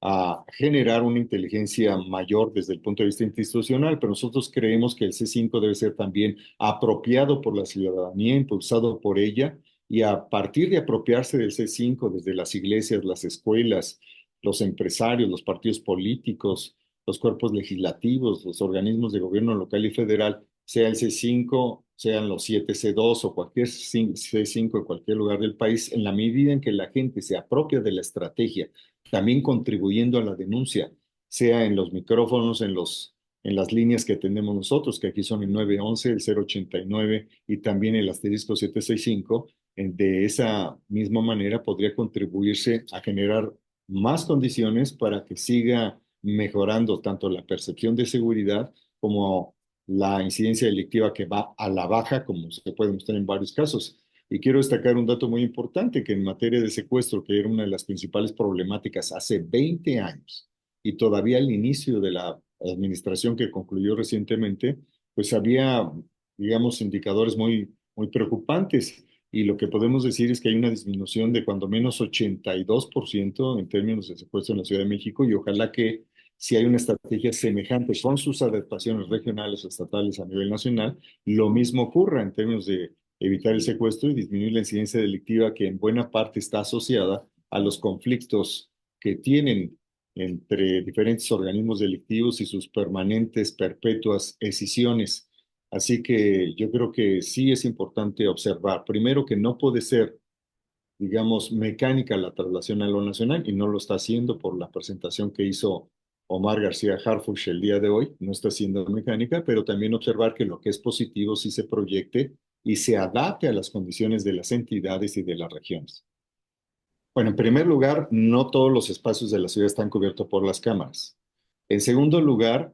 a generar una inteligencia mayor desde el punto de vista institucional, pero nosotros creemos que el C5 debe ser también apropiado por la ciudadanía, impulsado por ella, y a partir de apropiarse del C5 desde las iglesias, las escuelas, los empresarios, los partidos políticos, los cuerpos legislativos, los organismos de gobierno local y federal, sea el C5, sean los 7 C2 o cualquier C5 en cualquier lugar del país, en la medida en que la gente se apropia de la estrategia, también contribuyendo a la denuncia, sea en los micrófonos, en las líneas que tenemos nosotros, que aquí son el 911, el 089 y también el asterisco 765, de esa misma manera podría contribuirse a generar más condiciones para que siga mejorando tanto la percepción de seguridad como la incidencia delictiva, que va a la baja, como se puede mostrar en varios casos. Y quiero destacar un dato muy importante, que en materia de secuestro, que era una de las principales problemáticas hace 20 años, y todavía al inicio de la administración que concluyó recientemente, pues había, digamos, indicadores muy, muy preocupantes. Y lo que podemos decir es que hay una disminución de cuando menos 82% en términos de secuestro en la Ciudad de México, y ojalá que si hay una estrategia semejante con sus adaptaciones regionales o estatales a nivel nacional, lo mismo ocurra en términos de evitar el secuestro y disminuir la incidencia delictiva, que en buena parte está asociada a los conflictos que tienen entre diferentes organismos delictivos y sus permanentes, perpetuas escisiones. Así que yo creo que sí es importante observar, primero, que no puede ser, digamos, mecánica la traslación a lo nacional, y no lo está haciendo por la presentación que hizo Omar García Harfuch el día de hoy, no está siendo mecánica, pero también observar que lo que es positivo sí se proyecte y se adapte a las condiciones de las entidades y de las regiones. Bueno, en primer lugar, no todos los espacios de la ciudad están cubiertos por las cámaras. En segundo lugar,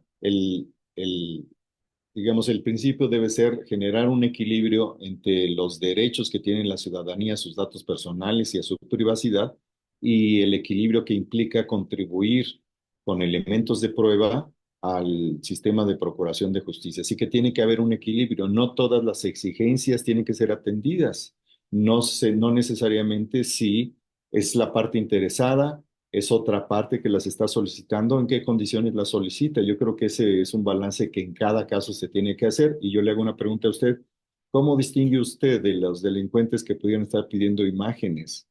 digamos, el principio debe ser generar un equilibrio entre los derechos que tiene la ciudadanía a sus datos personales y a su privacidad, y el equilibrio que implica contribuir con elementos de prueba al sistema de procuración de justicia. Así que tiene que haber un equilibrio. No todas las exigencias tienen que ser atendidas. No necesariamente si es la parte interesada, es otra parte que las está solicitando, en qué condiciones las solicita. Yo creo que ese es un balance que en cada caso se tiene que hacer. Y yo le hago una pregunta a usted: ¿cómo distingue usted de los delincuentes que pudieran estar pidiendo imágenes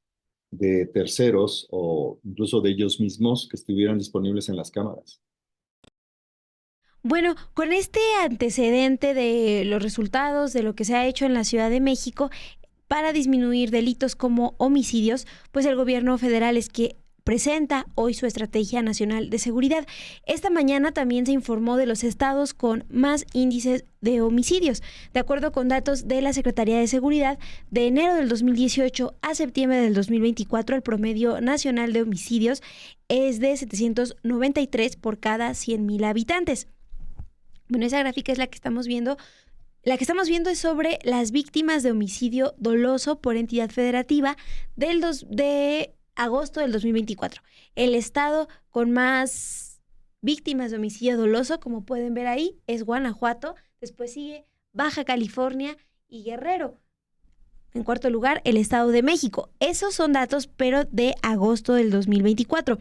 de terceros o incluso de ellos mismos que estuvieran disponibles en las cámaras? Bueno, con este antecedente de los resultados de lo que se ha hecho en la Ciudad de México para disminuir delitos como homicidios, pues el gobierno federal es que presenta hoy su Estrategia Nacional de Seguridad. Esta mañana también se informó de los estados con más índices de homicidios. De acuerdo con datos de la Secretaría de Seguridad, de enero del 2018 a septiembre del 2024, el promedio nacional de homicidios es de 793 por cada 100,000 habitantes. Bueno, esa gráfica es la que estamos viendo. La que estamos viendo es sobre las víctimas de homicidio doloso por entidad federativa de agosto del 2024. El estado con más víctimas de homicidio doloso, como pueden ver ahí, es Guanajuato. Después sigue Baja California y Guerrero. En cuarto lugar, el Estado de México. Esos son datos, pero de agosto del 2024.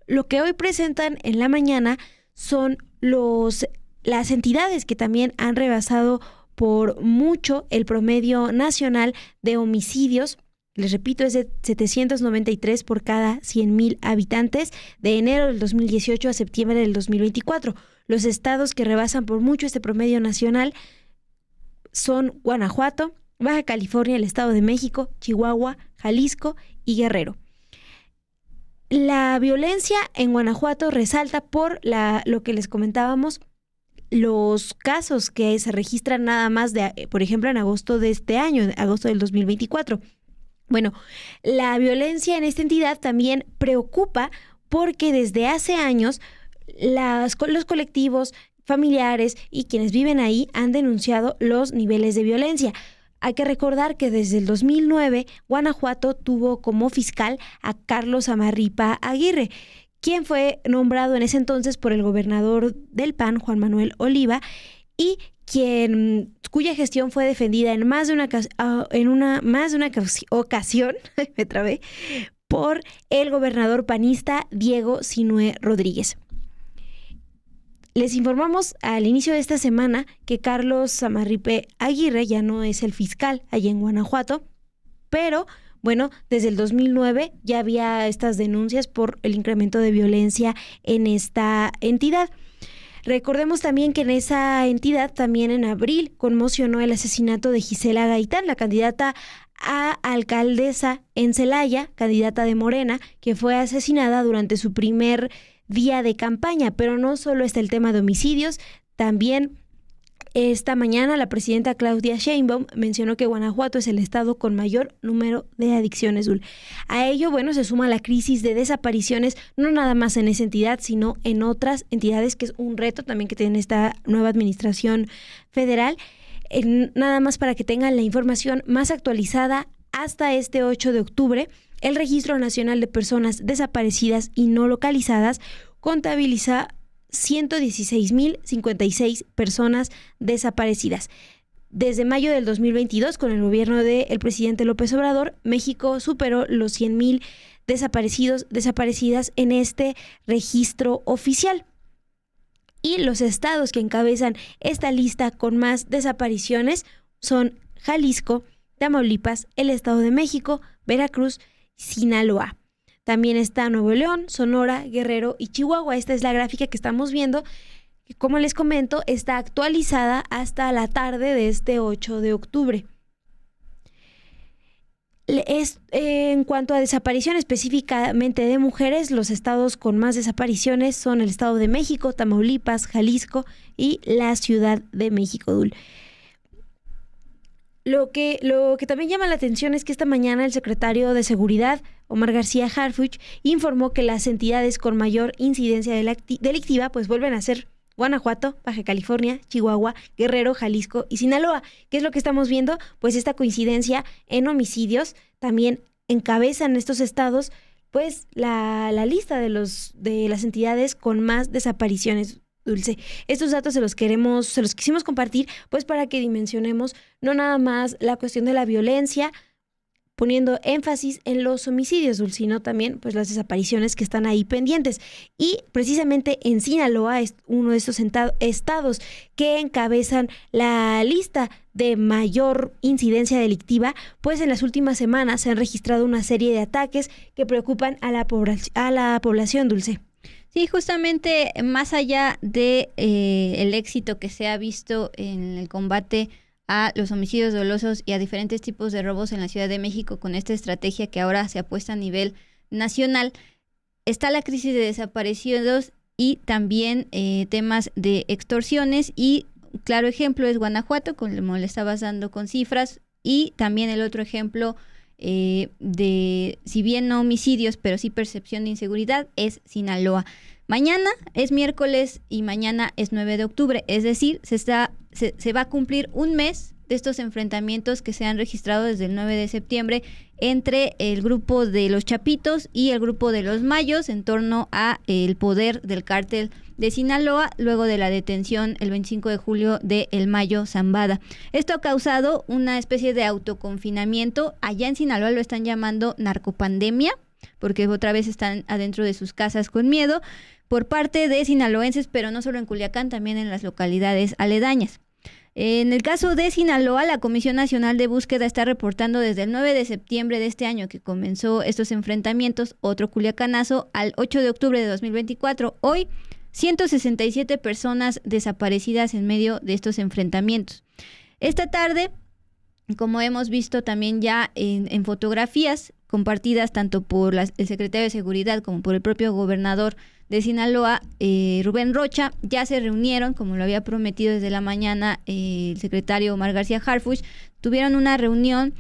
Lo que hoy presentan en la mañana son las entidades que también han rebasado por mucho el promedio nacional de homicidios. Les repito, es de 793 por cada 100,000 habitantes de enero del 2018 a septiembre del 2024. Los estados que rebasan por mucho este promedio nacional son Guanajuato, Baja California, el Estado de México, Chihuahua, Jalisco y Guerrero. La violencia en Guanajuato resalta por lo que les comentábamos, los casos que se registran nada más por ejemplo, en agosto de este año, agosto del 2024. Bueno, la violencia en esta entidad también preocupa porque desde hace años los colectivos familiares y quienes viven ahí han denunciado los niveles de violencia. Hay que recordar que desde el 2009 Guanajuato tuvo como fiscal a Carlos Amarripa Aguirre, quien fue nombrado en ese entonces por el gobernador del PAN, Juan Manuel Oliva, y cuya gestión fue defendida en más de una ocasión me trabé, por el gobernador panista Diego Sinue Rodríguez. Les informamos al inicio de esta semana que Carlos Amarripa Aguirre ya no es el fiscal allá en Guanajuato, pero bueno, desde el 2009 ya había estas denuncias por el incremento de violencia en esta entidad. Recordemos también que en esa entidad también en abril conmocionó el asesinato de Gisela Gaitán, la candidata a alcaldesa en Celaya, candidata de Morena, que fue asesinada durante su primer día de campaña. Pero no solo está el tema de homicidios, también esta mañana la presidenta Claudia Sheinbaum mencionó que Guanajuato es el estado con mayor número de adicciones, Dul. A ello, bueno, se suma la crisis de desapariciones, no nada más en esa entidad, sino en otras entidades, que es un reto también que tiene esta nueva administración federal. Nada más para que tengan la información más actualizada, hasta este 8 de octubre, el Registro Nacional de Personas Desaparecidas y No Localizadas contabiliza 116,056 personas desaparecidas. Desde mayo del 2022, con el gobierno del presidente López Obrador, México superó los 100,000 desaparecidas en este registro oficial. Y los estados que encabezan esta lista con más desapariciones son Jalisco, Tamaulipas, el Estado de México, Veracruz, Sinaloa. También está Nuevo León, Sonora, Guerrero y Chihuahua. Esta es la gráfica que estamos viendo. Como les comento, está actualizada hasta la tarde de este 8 de octubre. En cuanto a desaparición específicamente de mujeres, los estados con más desapariciones son el Estado de México, Tamaulipas, Jalisco y la Ciudad de México, Dul. Lo que también llama la atención es que esta mañana el secretario de Seguridad, Omar García Harfuch, informó que las entidades con mayor incidencia delictiva pues vuelven a ser Guanajuato, Baja California, Chihuahua, Guerrero, Jalisco y Sinaloa. ¿Qué es lo que estamos viendo? Pues esta coincidencia en homicidios. También encabezan estos estados pues la lista de las entidades con más desapariciones, Dulce. Estos datos se los quisimos compartir pues para que dimensionemos no nada más la cuestión de la violencia, poniendo énfasis en los homicidios, Dulce, sino también pues las desapariciones que están ahí pendientes. Y precisamente en Sinaloa es uno de estos estados que encabezan la lista de mayor incidencia delictiva, pues en las últimas semanas se han registrado una serie de ataques que preocupan a la población, Dulce. Sí, justamente más allá de el éxito que se ha visto en el combate a los homicidios dolosos y a diferentes tipos de robos en la Ciudad de México con esta estrategia que ahora se apuesta a nivel nacional, está la crisis de desaparecidos y también temas de extorsiones, y claro ejemplo es Guanajuato, como le estabas dando con cifras, y también el otro ejemplo de, si bien no homicidios, pero sí percepción de inseguridad, es Sinaloa. Mañana es miércoles y mañana es 9 de octubre, es decir, se va a cumplir un mes de estos enfrentamientos que se han registrado desde el 9 de septiembre entre el grupo de los Chapitos y el grupo de los Mayos en torno a el poder del cártel de Sinaloa, luego de la detención el 25 de julio de El Mayo Zambada. Esto ha causado una especie de autoconfinamiento. Allá en Sinaloa lo están llamando narcopandemia, porque otra vez están adentro de sus casas con miedo, por parte de sinaloenses, pero no solo en Culiacán, también en las localidades aledañas. En el caso de Sinaloa, la Comisión Nacional de Búsqueda está reportando desde el 9 de septiembre de este año que comenzó estos enfrentamientos, otro culiacanazo, al 8 de octubre de 2024. Hoy, 167 personas desaparecidas en medio de estos enfrentamientos. Esta tarde, como hemos visto también ya en fotografías compartidas tanto por el secretario de Seguridad como por el propio gobernador de Sinaloa, Rubén Rocha, ya se reunieron, como lo había prometido desde la mañana el secretario Omar García Harfuch. Tuvieron una reunión,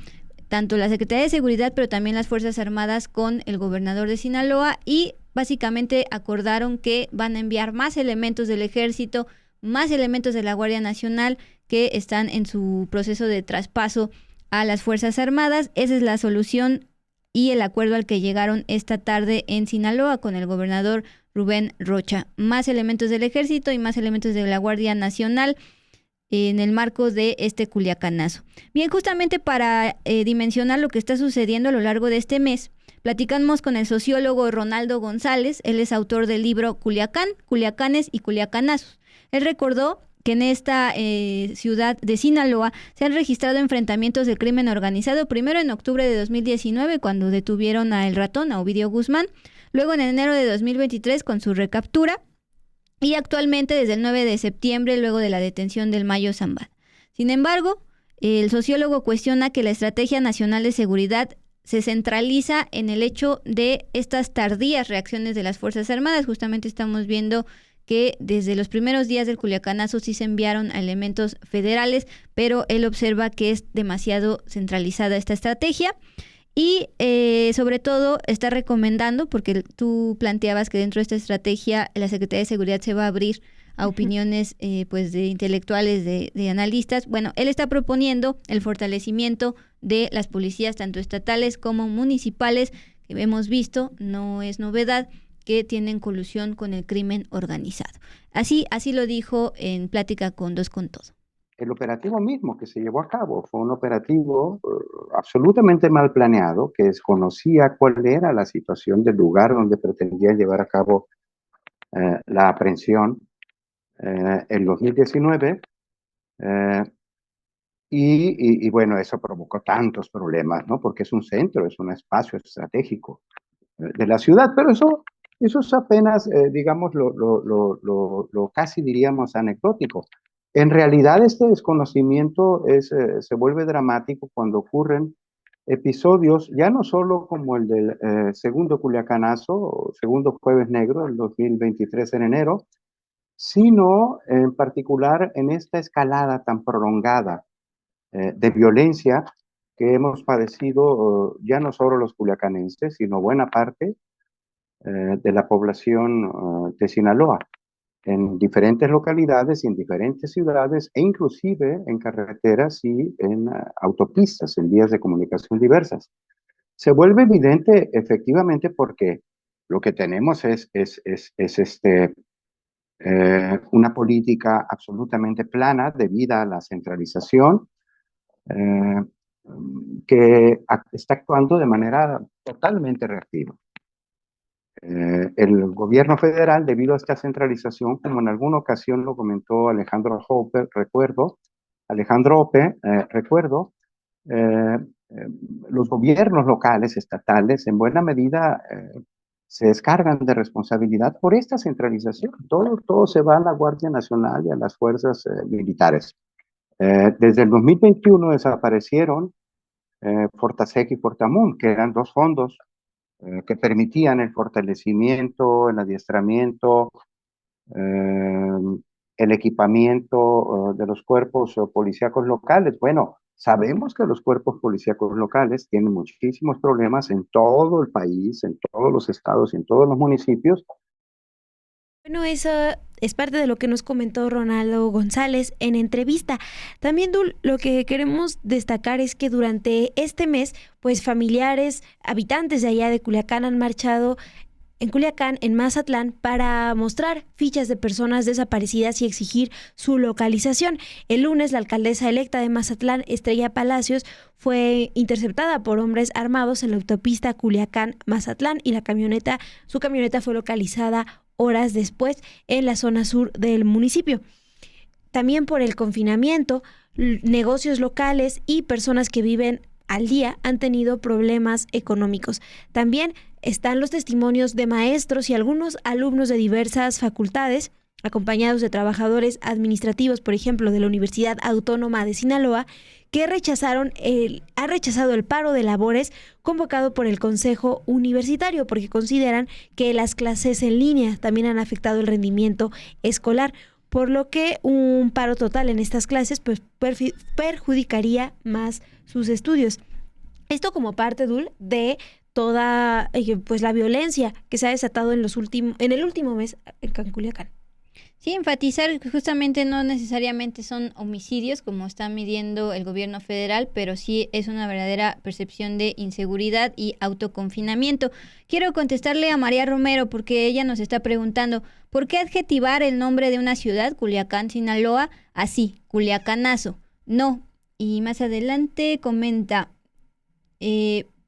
tanto la Secretaría de Seguridad, pero también las Fuerzas Armadas con el gobernador de Sinaloa, y básicamente acordaron que van a enviar más elementos del Ejército, más elementos de la Guardia Nacional que están en su proceso de traspaso a las Fuerzas Armadas. Esa es la solución y el acuerdo al que llegaron esta tarde en Sinaloa con el gobernador Rubén Rocha. Más elementos del Ejército y más elementos de la Guardia Nacional en el marco de este culiacanazo. Bien, justamente para dimensionar lo que está sucediendo a lo largo de este mes, platicamos con el sociólogo Ronaldo González. Él es autor del libro Culiacán, Culiacanes y Culiacanazos. Él recordó que en esta ciudad de Sinaloa se han registrado enfrentamientos de crimen organizado, primero en octubre de 2019, cuando detuvieron a El Ratón, a Ovidio Guzmán, luego en enero de 2023 con su recaptura, y actualmente desde el 9 de septiembre, luego de la detención del Mayo Zambada. Sin embargo, el sociólogo cuestiona que la Estrategia Nacional de Seguridad se centraliza en el hecho de estas tardías reacciones de las Fuerzas Armadas. Justamente estamos viendo que desde los primeros días del culiacanazo sí se enviaron a elementos federales, pero él observa que es demasiado centralizada esta estrategia. Y sobre todo está recomendando, porque tú planteabas que dentro de esta estrategia la Secretaría de Seguridad se va a abrir a opiniones pues de intelectuales, de analistas. Bueno, él está proponiendo el fortalecimiento de las policías, tanto estatales como municipales, que hemos visto, no es novedad, que tienen colusión con el crimen organizado. Así lo dijo en plática con Dos con Todo. El operativo mismo que se llevó a cabo fue un operativo absolutamente mal planeado, que desconocía cuál era la situación del lugar donde pretendían llevar a cabo la aprehensión en 2019. Bueno, eso provocó tantos problemas, ¿no? Porque es un centro, es un espacio estratégico de la ciudad, pero eso es apenas, digamos, lo casi diríamos anecdótico. En realidad este desconocimiento se vuelve dramático cuando ocurren episodios, ya no solo como el del segundo Culiacanazo, o segundo Jueves Negro, el 2023 en enero, sino en particular en esta escalada tan prolongada de violencia que hemos padecido ya no solo los culiacanenses, sino buena parte de la población de Sinaloa, en diferentes localidades y en diferentes ciudades, e inclusive en carreteras y en autopistas, en vías de comunicación diversas. Se vuelve evidente efectivamente porque lo que tenemos es una política absolutamente plana debido a la centralización, que está actuando de manera totalmente reactiva. El gobierno federal, debido a esta centralización, como en alguna ocasión lo comentó Alejandro Ope, recuerdo, los gobiernos locales, estatales, en buena medida se descargan de responsabilidad por esta centralización. Todo se va a la Guardia Nacional y a las fuerzas militares. Desde el 2021 desaparecieron Fortaseg y Fortamun, que eran dos fondos que permitían el fortalecimiento, el adiestramiento, el equipamiento de los cuerpos policíacos locales. Bueno, sabemos que los cuerpos policíacos locales tienen muchísimos problemas en todo el país, en todos los estados y en todos los municipios. Bueno, eso es parte de lo que nos comentó Ronaldo González en entrevista. También, Dul, lo que queremos destacar es que durante este mes, pues familiares, habitantes de allá de Culiacán han marchado en Culiacán, en Mazatlán, para mostrar fichas de personas desaparecidas y exigir su localización. El lunes, la alcaldesa electa de Mazatlán, Estrella Palacios, fue interceptada por hombres armados en la autopista Culiacán-Mazatlán y su camioneta fue localizada horas después en la zona sur del municipio. También por el confinamiento, negocios locales y personas que viven al día han tenido problemas económicos. También están los testimonios de maestros y algunos alumnos de diversas facultades, acompañados de trabajadores administrativos, por ejemplo, de la Universidad Autónoma de Sinaloa, que ha rechazado el paro de labores convocado por el Consejo Universitario, porque consideran que las clases en línea también han afectado el rendimiento escolar, por lo que un paro total en estas clases pues perjudicaría más sus estudios. Esto como parte, Dul, de toda pues la violencia que se ha desatado en el último mes en Culiacán. Sí, enfatizar que justamente no necesariamente son homicidios como está midiendo el gobierno federal, pero sí es una verdadera percepción de inseguridad y autoconfinamiento. Quiero contestarle a María Romero porque ella nos está preguntando, ¿por qué adjetivar el nombre de una ciudad, Culiacán, Sinaloa, así, Culiacanazo? No. Y más adelante comenta,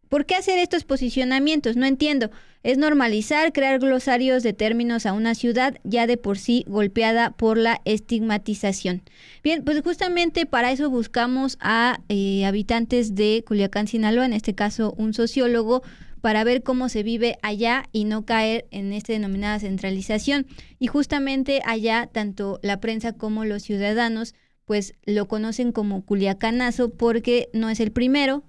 ¿por qué hacer estos posicionamientos? No entiendo. Es normalizar, crear glosarios de términos a una ciudad ya de por sí golpeada por la estigmatización. Bien, pues justamente para eso buscamos a habitantes de Culiacán, Sinaloa, en este caso un sociólogo, para ver cómo se vive allá y no caer en esta denominada centralización. Y justamente allá, tanto la prensa como los ciudadanos, pues lo conocen como Culiacanazo porque no es el primero.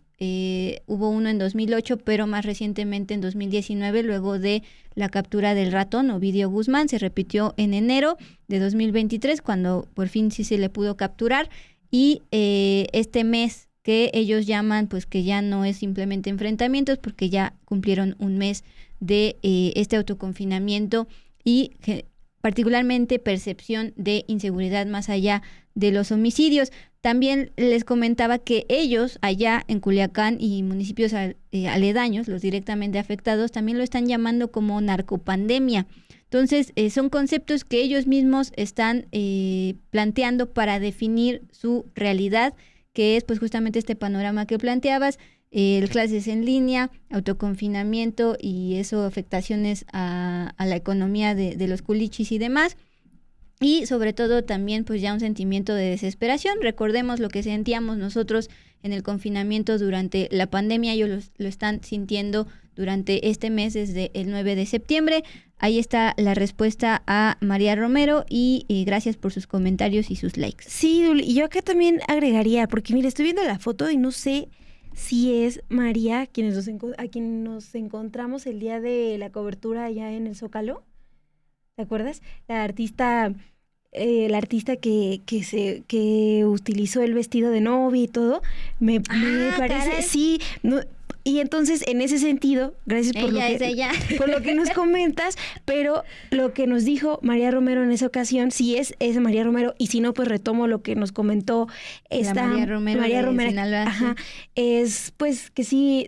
Hubo uno en 2008, pero más recientemente en 2019, luego de la captura del ratón Ovidio Guzmán, se repitió en enero de 2023, cuando por fin sí se le pudo capturar, y este mes que ellos llaman, pues que ya no es simplemente enfrentamientos, porque ya cumplieron un mes de este autoconfinamiento y particularmente percepción de inseguridad más allá de los homicidios. También les comentaba que ellos allá en Culiacán y municipios aledaños, los directamente afectados, también lo están llamando como narcopandemia. Entonces, son conceptos que ellos mismos están planteando para definir su realidad, que es pues justamente este panorama que planteabas, clases en línea, autoconfinamiento y eso afectaciones a la economía de los culichis y demás. Y sobre todo también pues ya un sentimiento de desesperación. Recordemos lo que sentíamos nosotros en el confinamiento durante la pandemia. Ellos lo están sintiendo durante este mes desde el 9 de septiembre. Ahí está la respuesta a María Romero y gracias por sus comentarios y sus likes. Sí, Dul, y yo acá también agregaría, porque mira, estoy viendo la foto y no sé si es María a quien nos encontramos el día de la cobertura allá en el Zócalo. ¿Te acuerdas? La artista que utilizó el vestido de novia y todo, me parece, caray. sí, no, y entonces en ese sentido, gracias por por lo que nos comentas, pero lo que nos dijo María Romero en esa ocasión, si es María Romero, y si no, pues retomo lo que nos comentó esta María Romero, Sinaloa, ajá, es pues que sí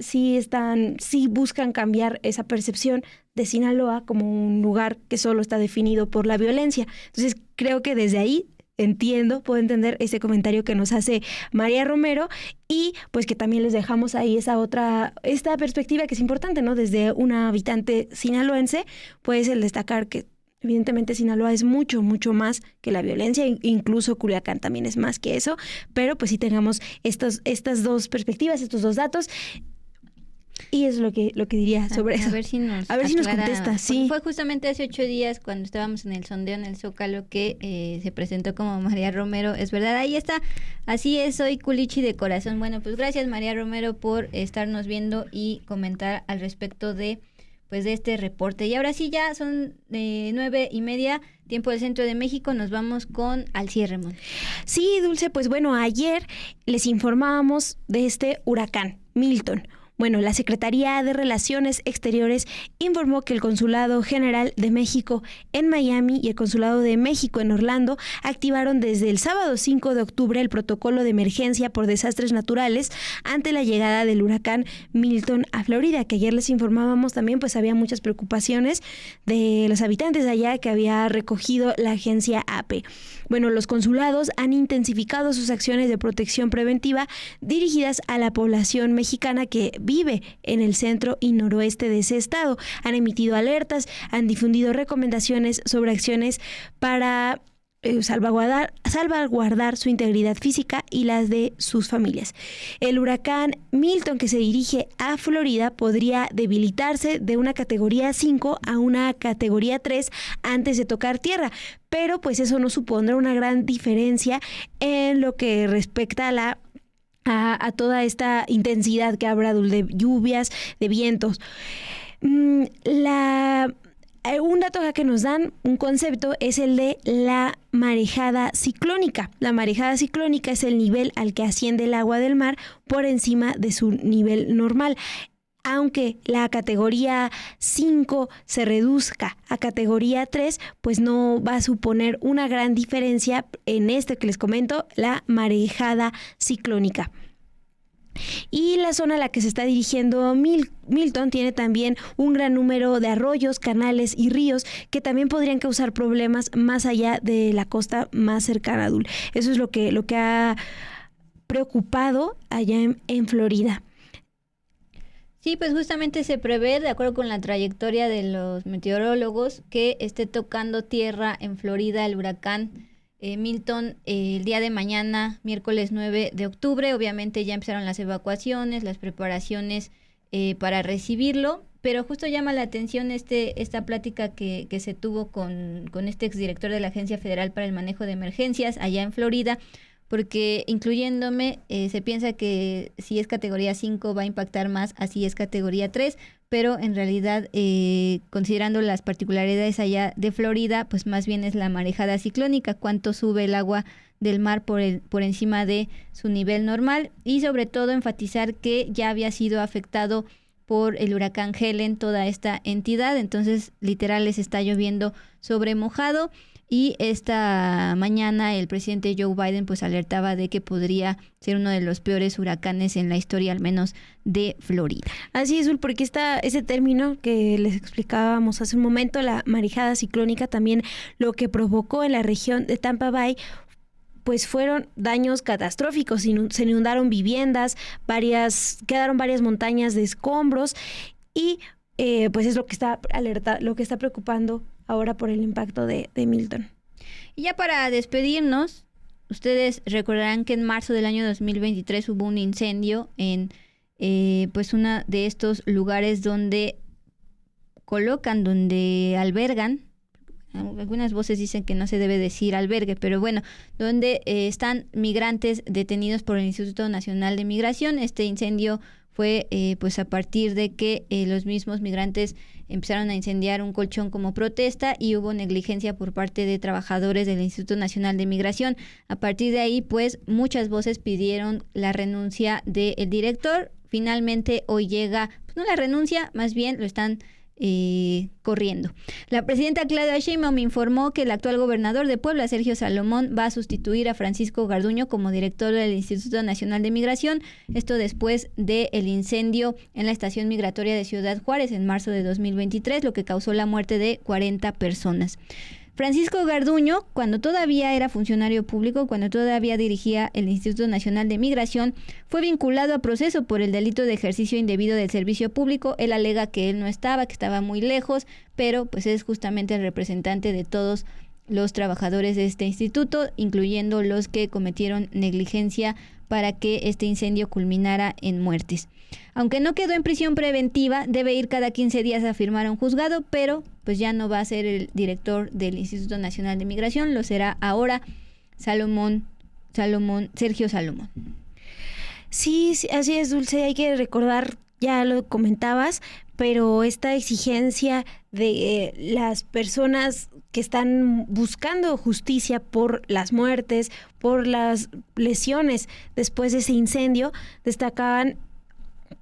buscan cambiar esa percepción de Sinaloa como un lugar que solo está definido por la violencia. Entonces creo que desde ahí puedo entender ese comentario que nos hace María Romero, y pues que también les dejamos ahí esta perspectiva que es importante, ¿no? Desde una habitante sinaloense, pues el destacar que evidentemente Sinaloa es mucho, mucho más que la violencia, incluso Culiacán también es más que eso, pero pues sí tengamos estas dos perspectivas, estos dos datos. Y es lo que diría sobre eso. A ver si nos contesta, sí. Fue justamente hace 8 días cuando estábamos en el sondeo en el Zócalo que se presentó como María Romero. Es verdad, ahí está. Así es, soy culichi de corazón. Bueno, pues gracias María Romero por estarnos viendo y comentar al respecto de este reporte. Y ahora sí, ya son 9:30, tiempo del Centro de México. Nos vamos con al cierre, Mon. Sí, Dulce, pues bueno, ayer les informábamos de este huracán Milton. Bueno, la Secretaría de Relaciones Exteriores informó que el Consulado General de México en Miami y el Consulado de México en Orlando activaron desde el sábado 5 de octubre el protocolo de emergencia por desastres naturales ante la llegada del huracán Milton a Florida, que ayer les informábamos también, pues había muchas preocupaciones de los habitantes de allá que había recogido la agencia AP. Bueno, los consulados han intensificado sus acciones de protección preventiva dirigidas a la población mexicana que vive en el centro y noroeste de ese estado. Han emitido alertas, han difundido recomendaciones sobre acciones para salvaguardar su integridad física y las de sus familias. El huracán Milton, que se dirige a Florida, podría debilitarse de una categoría 5 a una categoría 3 antes de tocar tierra, pero pues eso no supondrá una gran diferencia en lo que respecta a toda esta intensidad que habrá de lluvias, de vientos. Un dato que nos dan, un concepto, es el de la marejada ciclónica. La marejada ciclónica es el nivel al que asciende el agua del mar por encima de su nivel normal. Aunque la categoría 5 se reduzca a categoría 3, pues no va a suponer una gran diferencia en que les comento, la marejada ciclónica. Y la zona a la que se está dirigiendo Milton tiene también un gran número de arroyos, canales y ríos que también podrían causar problemas más allá de la costa más cercana, Dul. Eso es lo que ha preocupado allá en Florida. Sí, pues justamente se prevé, de acuerdo con la trayectoria de los meteorólogos, que esté tocando tierra en Florida el huracán Milton el día de mañana, miércoles 9 de octubre. Obviamente ya empezaron las evacuaciones, las preparaciones para recibirlo, pero justo llama la atención esta plática que se tuvo con este exdirector de la Agencia Federal para el Manejo de Emergencias allá en Florida, porque incluyéndome se piensa que si es categoría 5 va a impactar más, así es categoría 3, pero en realidad considerando las particularidades allá de Florida, pues más bien es la marejada ciclónica, cuánto sube el agua del mar por encima de su nivel normal, y sobre todo enfatizar que ya había sido afectado por el huracán Helen toda esta entidad, entonces literal les está lloviendo sobre mojado. Y esta mañana el presidente Joe Biden pues alertaba de que podría ser uno de los peores huracanes en la historia, al menos de Florida. Así es, Ul, porque ese término que les explicábamos hace un momento, la marejada ciclónica, también lo que provocó en la región de Tampa Bay pues fueron daños catastróficos. Se inundaron viviendas, quedaron varias montañas de escombros, y pues es lo que está preocupando ahora por el impacto de Milton. Y ya para despedirnos, ustedes recordarán que en marzo del año 2023 hubo un incendio en pues uno de estos lugares donde albergan, algunas voces dicen que no se debe decir albergue, pero bueno, donde están migrantes detenidos por el Instituto Nacional de Migración. Este incendio fue pues a partir de que los mismos migrantes empezaron a incendiar un colchón como protesta y hubo negligencia por parte de trabajadores del Instituto Nacional de Migración. A partir de ahí, pues muchas voces pidieron la renuncia del director. Finalmente hoy llega, pues no la renuncia, más bien lo están corriendo. La presidenta Claudia Sheinbaum informó que el actual gobernador de Puebla, Sergio Salomón, va a sustituir a Francisco Garduño como director del Instituto Nacional de Migración, esto después del incendio en la estación migratoria de Ciudad Juárez en marzo de 2023, lo que causó la muerte de 40 personas. Francisco Garduño, cuando todavía era funcionario público, cuando todavía dirigía el Instituto Nacional de Migración, fue vinculado a proceso por el delito de ejercicio indebido del servicio público. Él alega que él no estaba, que estaba muy lejos, pero pues es justamente el representante de todos los trabajadores de este instituto, incluyendo los que cometieron negligencia para que este incendio culminara en muertes. Aunque no quedó en prisión preventiva, debe ir cada 15 días a firmar a un juzgado, pero pues ya no va a ser el director del Instituto Nacional de Migración, lo será ahora Sergio Salomón. Sí, así es, Dulce, hay que recordar, ya lo comentabas, pero esta exigencia de las personas que están buscando justicia por las muertes, por las lesiones después de ese incendio, destacaban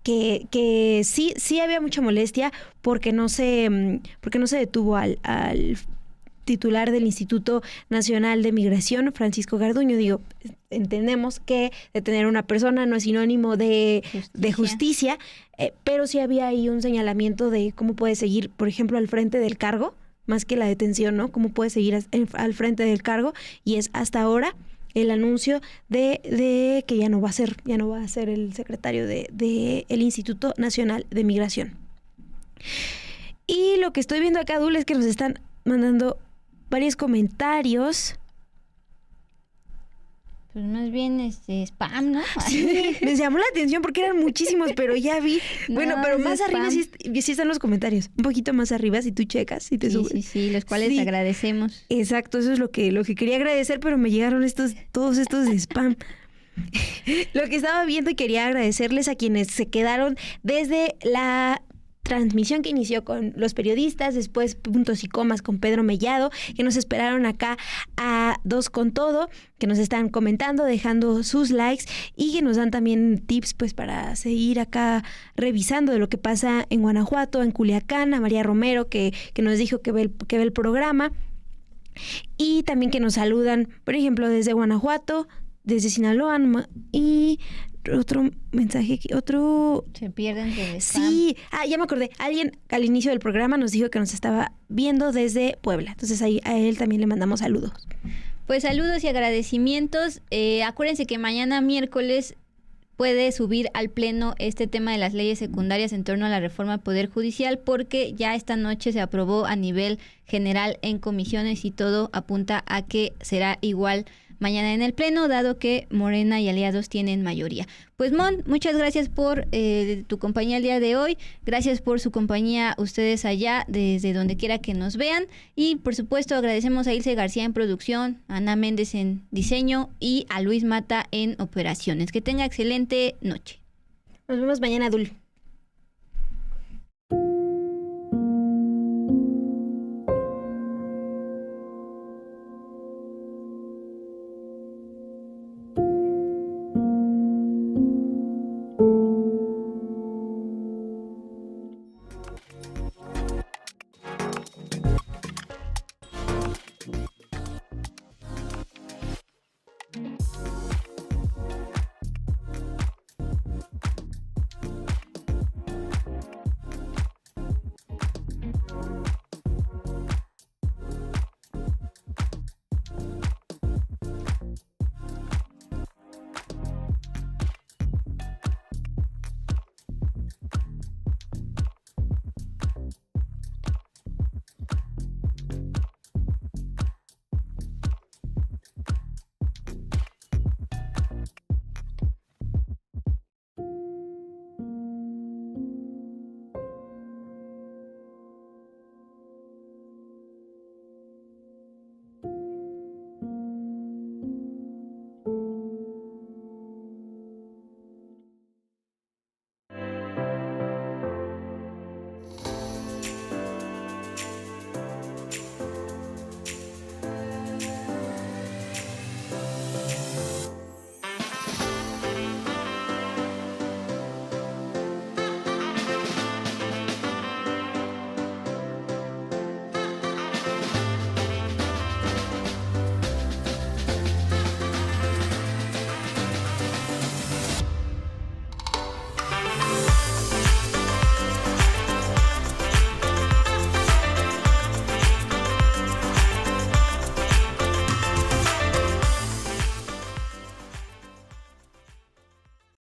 que sí había mucha molestia porque no se detuvo al titular del Instituto Nacional de Migración, Francisco Garduño. Digo, entendemos que detener a una persona no es sinónimo de justicia, pero sí había ahí un señalamiento de cómo puede seguir, por ejemplo, al frente del cargo, más que la detención, ¿no? Cómo puede seguir al frente del cargo, y es hasta ahora el anuncio de que ya no va a ser el secretario de el Instituto Nacional de Migración. Y lo que estoy viendo acá, Dul, es que nos están mandando varios comentarios. Pues más bien spam, ¿no? Sí, me llamó la atención porque eran muchísimos, pero ya vi. Bueno, pero más arriba sí están los comentarios. Un poquito más arriba, si tú checas, si te subes. Sí, los cuales agradecemos. Exacto, eso es lo que quería agradecer, pero me llegaron todos estos de spam. Lo que estaba viendo, y quería agradecerles a quienes se quedaron desde la transmisión que inició con los periodistas, después puntos y comas con Pedro Mellado, que nos esperaron acá a Dos con Todo, que nos están comentando, dejando sus likes y que nos dan también tips pues para seguir acá revisando de lo que pasa en Guanajuato, en Culiacán, a María Romero que nos dijo que ve el programa, y también que nos saludan, por ejemplo, desde Guanajuato, desde Sinaloa, y otro mensaje, se pierden de sí, ya me acordé, alguien al inicio del programa nos dijo que nos estaba viendo desde Puebla, entonces ahí a él también le mandamos saludos. Pues saludos y agradecimientos. Acuérdense que mañana miércoles puede subir al pleno este tema de las leyes secundarias en torno a la reforma al Poder Judicial, porque ya esta noche se aprobó a nivel general en comisiones y todo apunta a que será igual mañana en el pleno, dado que Morena y aliados tienen mayoría. Pues Mon, muchas gracias por tu compañía el día de hoy, gracias por su compañía ustedes allá, desde donde quiera que nos vean, y por supuesto agradecemos a Ilse García en producción, a Ana Méndez en diseño y a Luis Mata en operaciones. Que tenga excelente noche. Nos vemos mañana, Dul.